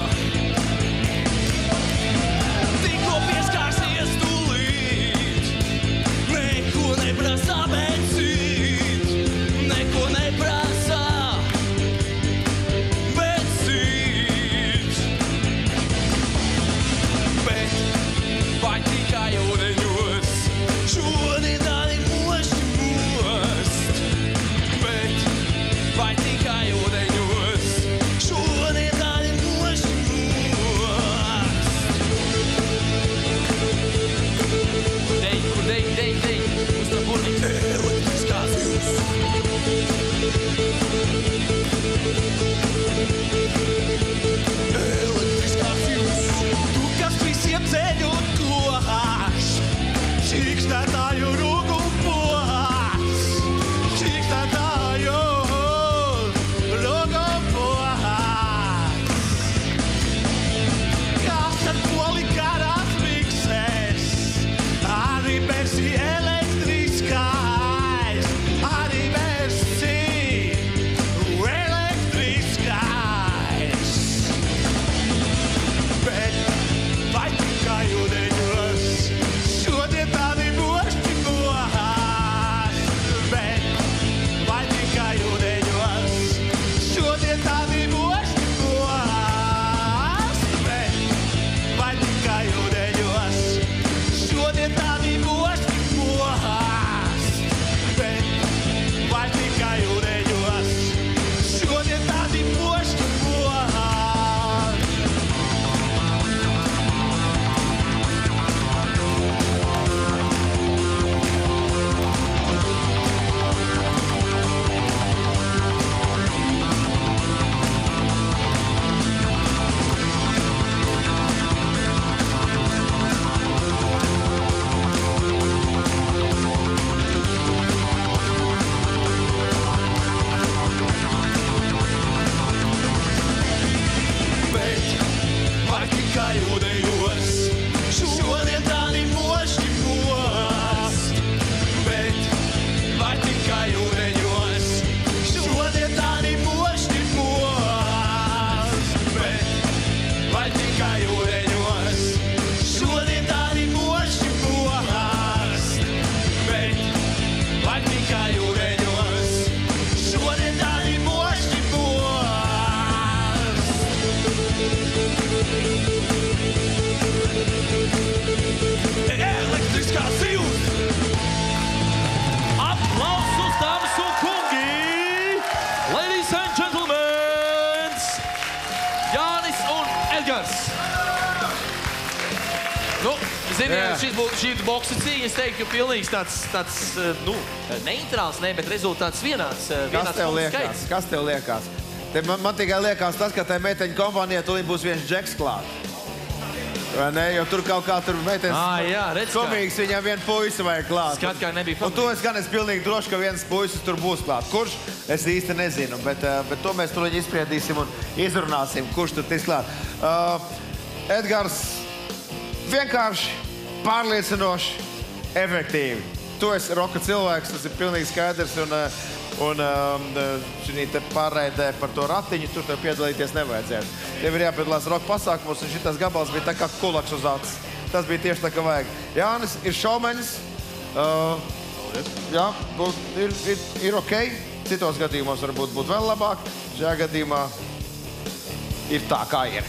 Tikko pieskārsies tūlīt, neko neprasa, bet cīt, neko neprasa, bet cīt. Bet vai tikai ūdeņos šodien tādi moši most? Bet vai tikai ūdeņos šodien tādi moši most? Kur dej, uz to burni. Elektriskās jūs. Elektriskās jūs. Tu, kas visiem ceļu tohās, šīkstētāju rūgu pohās, šīkstētāju rūgu pohās. Kas ar poli karās miksēs, arī bērsi elektriskais, arī bērsi elektriskais. Bet vai tikai ūdeņos šodien tādi mošķi mohās? Bet vai tikai ūdeņos šodien tādi mošķi mohās? Bet vai tikai ūdeņos šodien tādi mošķi mohās? Bet vai tikai ūdeņos šodien tādi mošķi mohās? Bet vai tikai ūdeņos šodien tādi mošķi most? Bet vai tikai ūdeņos šodien tādi mošķi most? Bet vai tikai ūdeņos šodien tādi mošķi most? Bet vai tikai ūdeņos šodien tādi mošķi most? Elektriskās zivs! Aplausus, dāmas un kungi! Ladies and gentlemen! Jānis un Edgars! Nu, ziniet, šī boksa cīņa, es teiktu, ka pilnīgs tāds neitrāls, ne, bet rezultāts vienāds. Kas tev liekas? Man tikai liekas tas, ka tai meiteņu kompānijā tūlīt būs viens džeks klāt. Vai ne? Jo tur kaut kā tur meitenes komīgs, viņam vien puisi vajag klāt. Skat, kā nebija un to es gan esmu pilnīgi droši, ka viens puisis tur būs klāt. Kurš? Es īsti nezinu, bet to mēs tūlīt izspriedīsim un izrunāsim, kurš tur tiks klāt. Edgars, vienkārši, pārliecinoši, efektīvi. Tu esi roka cilvēks, tas ir pilnīgi skaidrs, un šī te pārraidē par to ratiņu, tur tev piedalīties nevajadzētu. Tev ir jāpiedalās roka pasākumos, un šitas gabals bija tā kā kulaks uz acis. Tas bija tieši tā, kā vajag. Jānis ir šaumenis. Jā, ir ok. Citos gadījumos varbūt būtu vēl labāk. Šajā gadījumā ir tā, kā ir.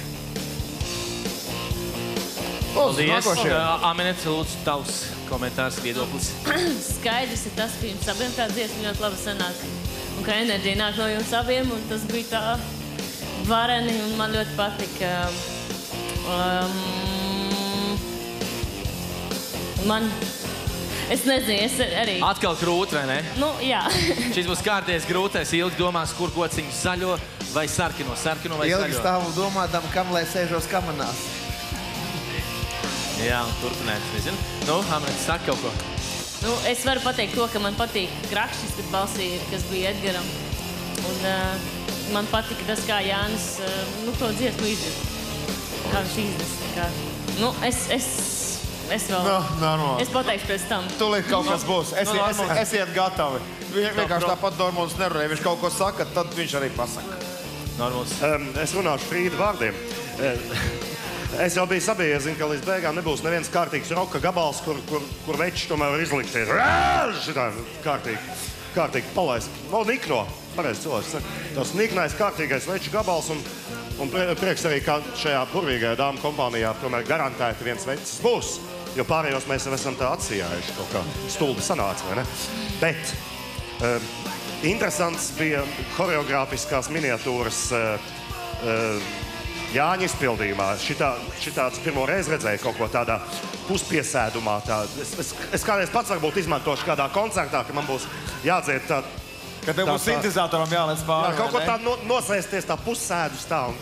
Paldies. Aminete, lūdzu, tavs komentārs, viedoklis. Skaidrs ir tas, ka jums abiem tā dziesma ļoti labi sanāk. Un ka enerģija nāk no jums abiem, un tas bija tā vareni, un man ļoti patika. Es nezinu, es arī... Atkal grūti, vai ne? Nu, jā. Šis būs kārties grūtais. Ilgi domās, kur kociņu zaļo vai sarkino. Sarkino vai zaļo. Ilgi stāvu domādam, kam lai sēžos kamanās. Jā, un turpināt, nezinu. Nu, Hamrets, saka kaut ko. Nu, es varu pateikt to, ka man patīk krakšķis, kad balsī ir, kas bija Edgaram. Un man patika tas, kā Jānis to dziesmu izdes. Kā viņš izdes. Nu, es vēl... Normāli. Es pateikšu pēc tam. Tūlīt kaut kas būs. Esiet gatavi. Vienkārši tāpat Normons nerunāja. Viņš kaut ko saka, tad viņš arī pasaka. Normāls. Es runāšu Frīda vārdiem. Es jau biju sabiedrība, ka līdz beigām nebūs neviens kārtīgs roka gabals, kur večs tomēr var izlikties. Šitā kārtīgi palaist. No nikno, pareizi cilvēks saka. Tas niknais kārtīgais veču gabals un prieks arī, ka šajā burvīgajā dāmu kompānijā tomēr garantēti viens vecis būs. Jo pārējos mēs jau esam tā atsījājuši, kaut kā stulbi sanāca, vai ne? Bet interesants bija horeogrāfiskās miniatūras Jāņa izpildījumā. Šitāds pirmo reizi redzēju kaut ko tādā puspiesēdumā. Es kādreiz pats varbūt izmantošu kādā koncertā, ka man būs jādzied tā... Kad tev būs sintezatoram jālēc pāri, kaut ko tā nosēsties tā pussēdus tā un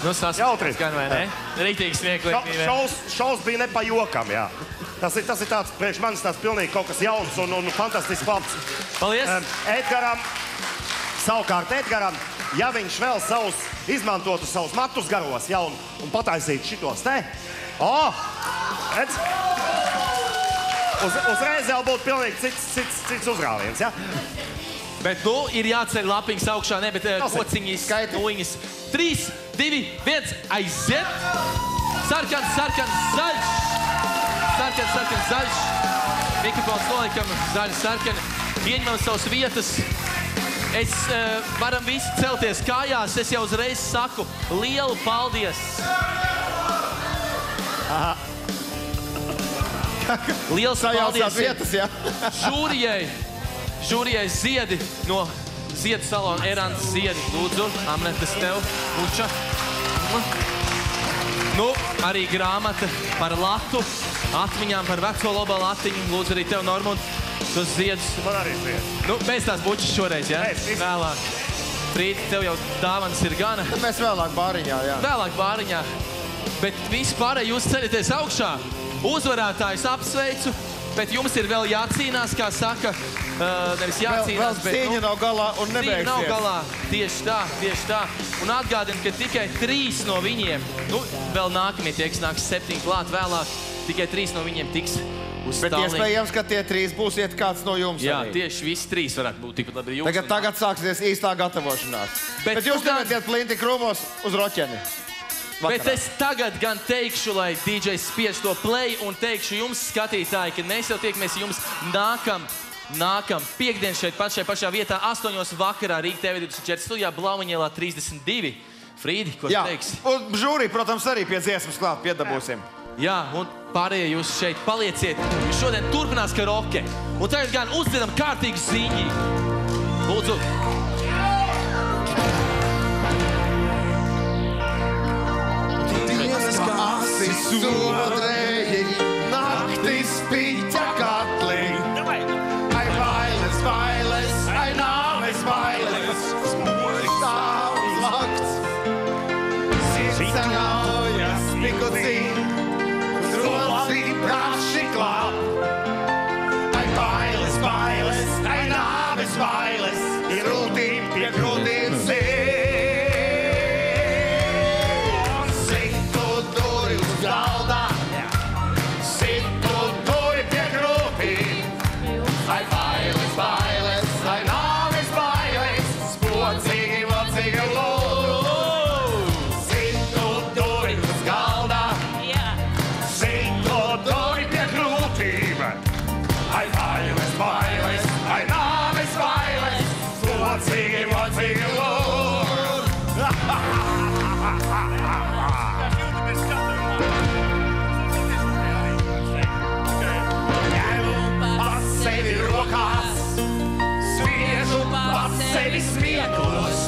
Nu, saskatās gan vai ne? Rītīgi smieklīgi. Šovs bija ne pa jokam, jā. Tas ir tāds, priekš manis tāds pilnīgi kaut kas jauns un fantastisks labs. Paldies! Savukārt Edgaram, ja viņš vēl izmantotu savus matus garos, ja, un pataisītu šitos te, redz? Uzreiz jau būtu pilnīgi cits uzrāviens, ja? Bet nu ir jāceļ lapiņas augšā, ne, bet kociņas, nuiņas. 3, 2, 1, aiziet! Sarkans, zaļš! Sarkans, zaļš! Mikrofons nolikam, zaļi, sarkani. Ieņemam savas vietas. Varam visi celties kājās. Es jau uzreiz saku lielu paldies. Liels paldies žūrijai Ziedi no Ziedu salona. Erants Ziedi, lūdzu, Amnetes tev, Luča. Nu, arī grāmata par latu, atmiņām par veco lobā latiņu. Lūdzu, arī tev, Normund, tos ziedus. Man arī ziedus. Nu, mēs tās bučas šoreiz, jā? Vēlāk. Frīd, tev jau dāvanas ir gana. Mēs vēlāk bāriņā, jā. Vēlāk bāriņā. Bet visi pārēji jūs ceļaties augšā. Uzvarētājus apsveicu, bet jums ir vēl jācīnās, kā saka, nevis jācīnās, bet... Vēl cīņa nav galā un nebeigsies. Cīņa nav galā, tieši tā. Un atgādinu, ka tikai 3 no viņiem, nu, vēl nākamie tie, kas nāks 7 klāt vēlāk, tikai 3 no viņiem tiks uz Bet stāvlīgu. iespējams, ka tie 3 būsiet kāds no jums Jā, arī. tieši visi 3 varētu būt tikpat labi jums. Tagad sāksies īstā gatavošanās. Bet jūs nevērtiet plinti krūmos uz roķeni. Bet es tagad gan teikšu, lai DJs spiež to play un teikšu jums, skatītāji, ka mēs jau tiekamies jums nākam piekdien šeit pašā vietā 8 vakarā Rīga TV 24 studijā Blaumaņielā 32. Frīdi, ko teiksi? Un žūrī, protams, arī pie dziesmas klāt piedabūsim. Jā, un pārējie jūs šeit palieciet. Jūs šodien turpinās karaoke. Un tagad gan uzdziedam kārtīgu ziņu. Lūdzu. Dievs, kā asis sodrēji, naktis piķa katlī. Ai bailes, ai nāves bailes, smūri stāv uz lakts. Sirds ļaujas pikucīn, uz rocī praši klāp. Ai bailes, ai nāves bailes, ir rūtīm pie grūtīm sīm. Sevi smieklus,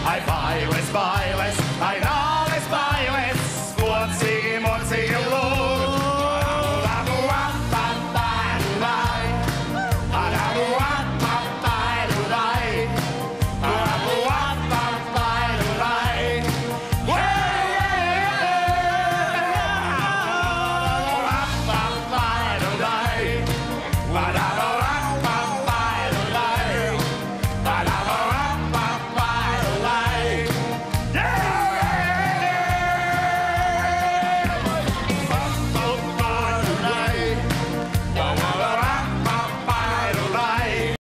Ai, bailes, bailes.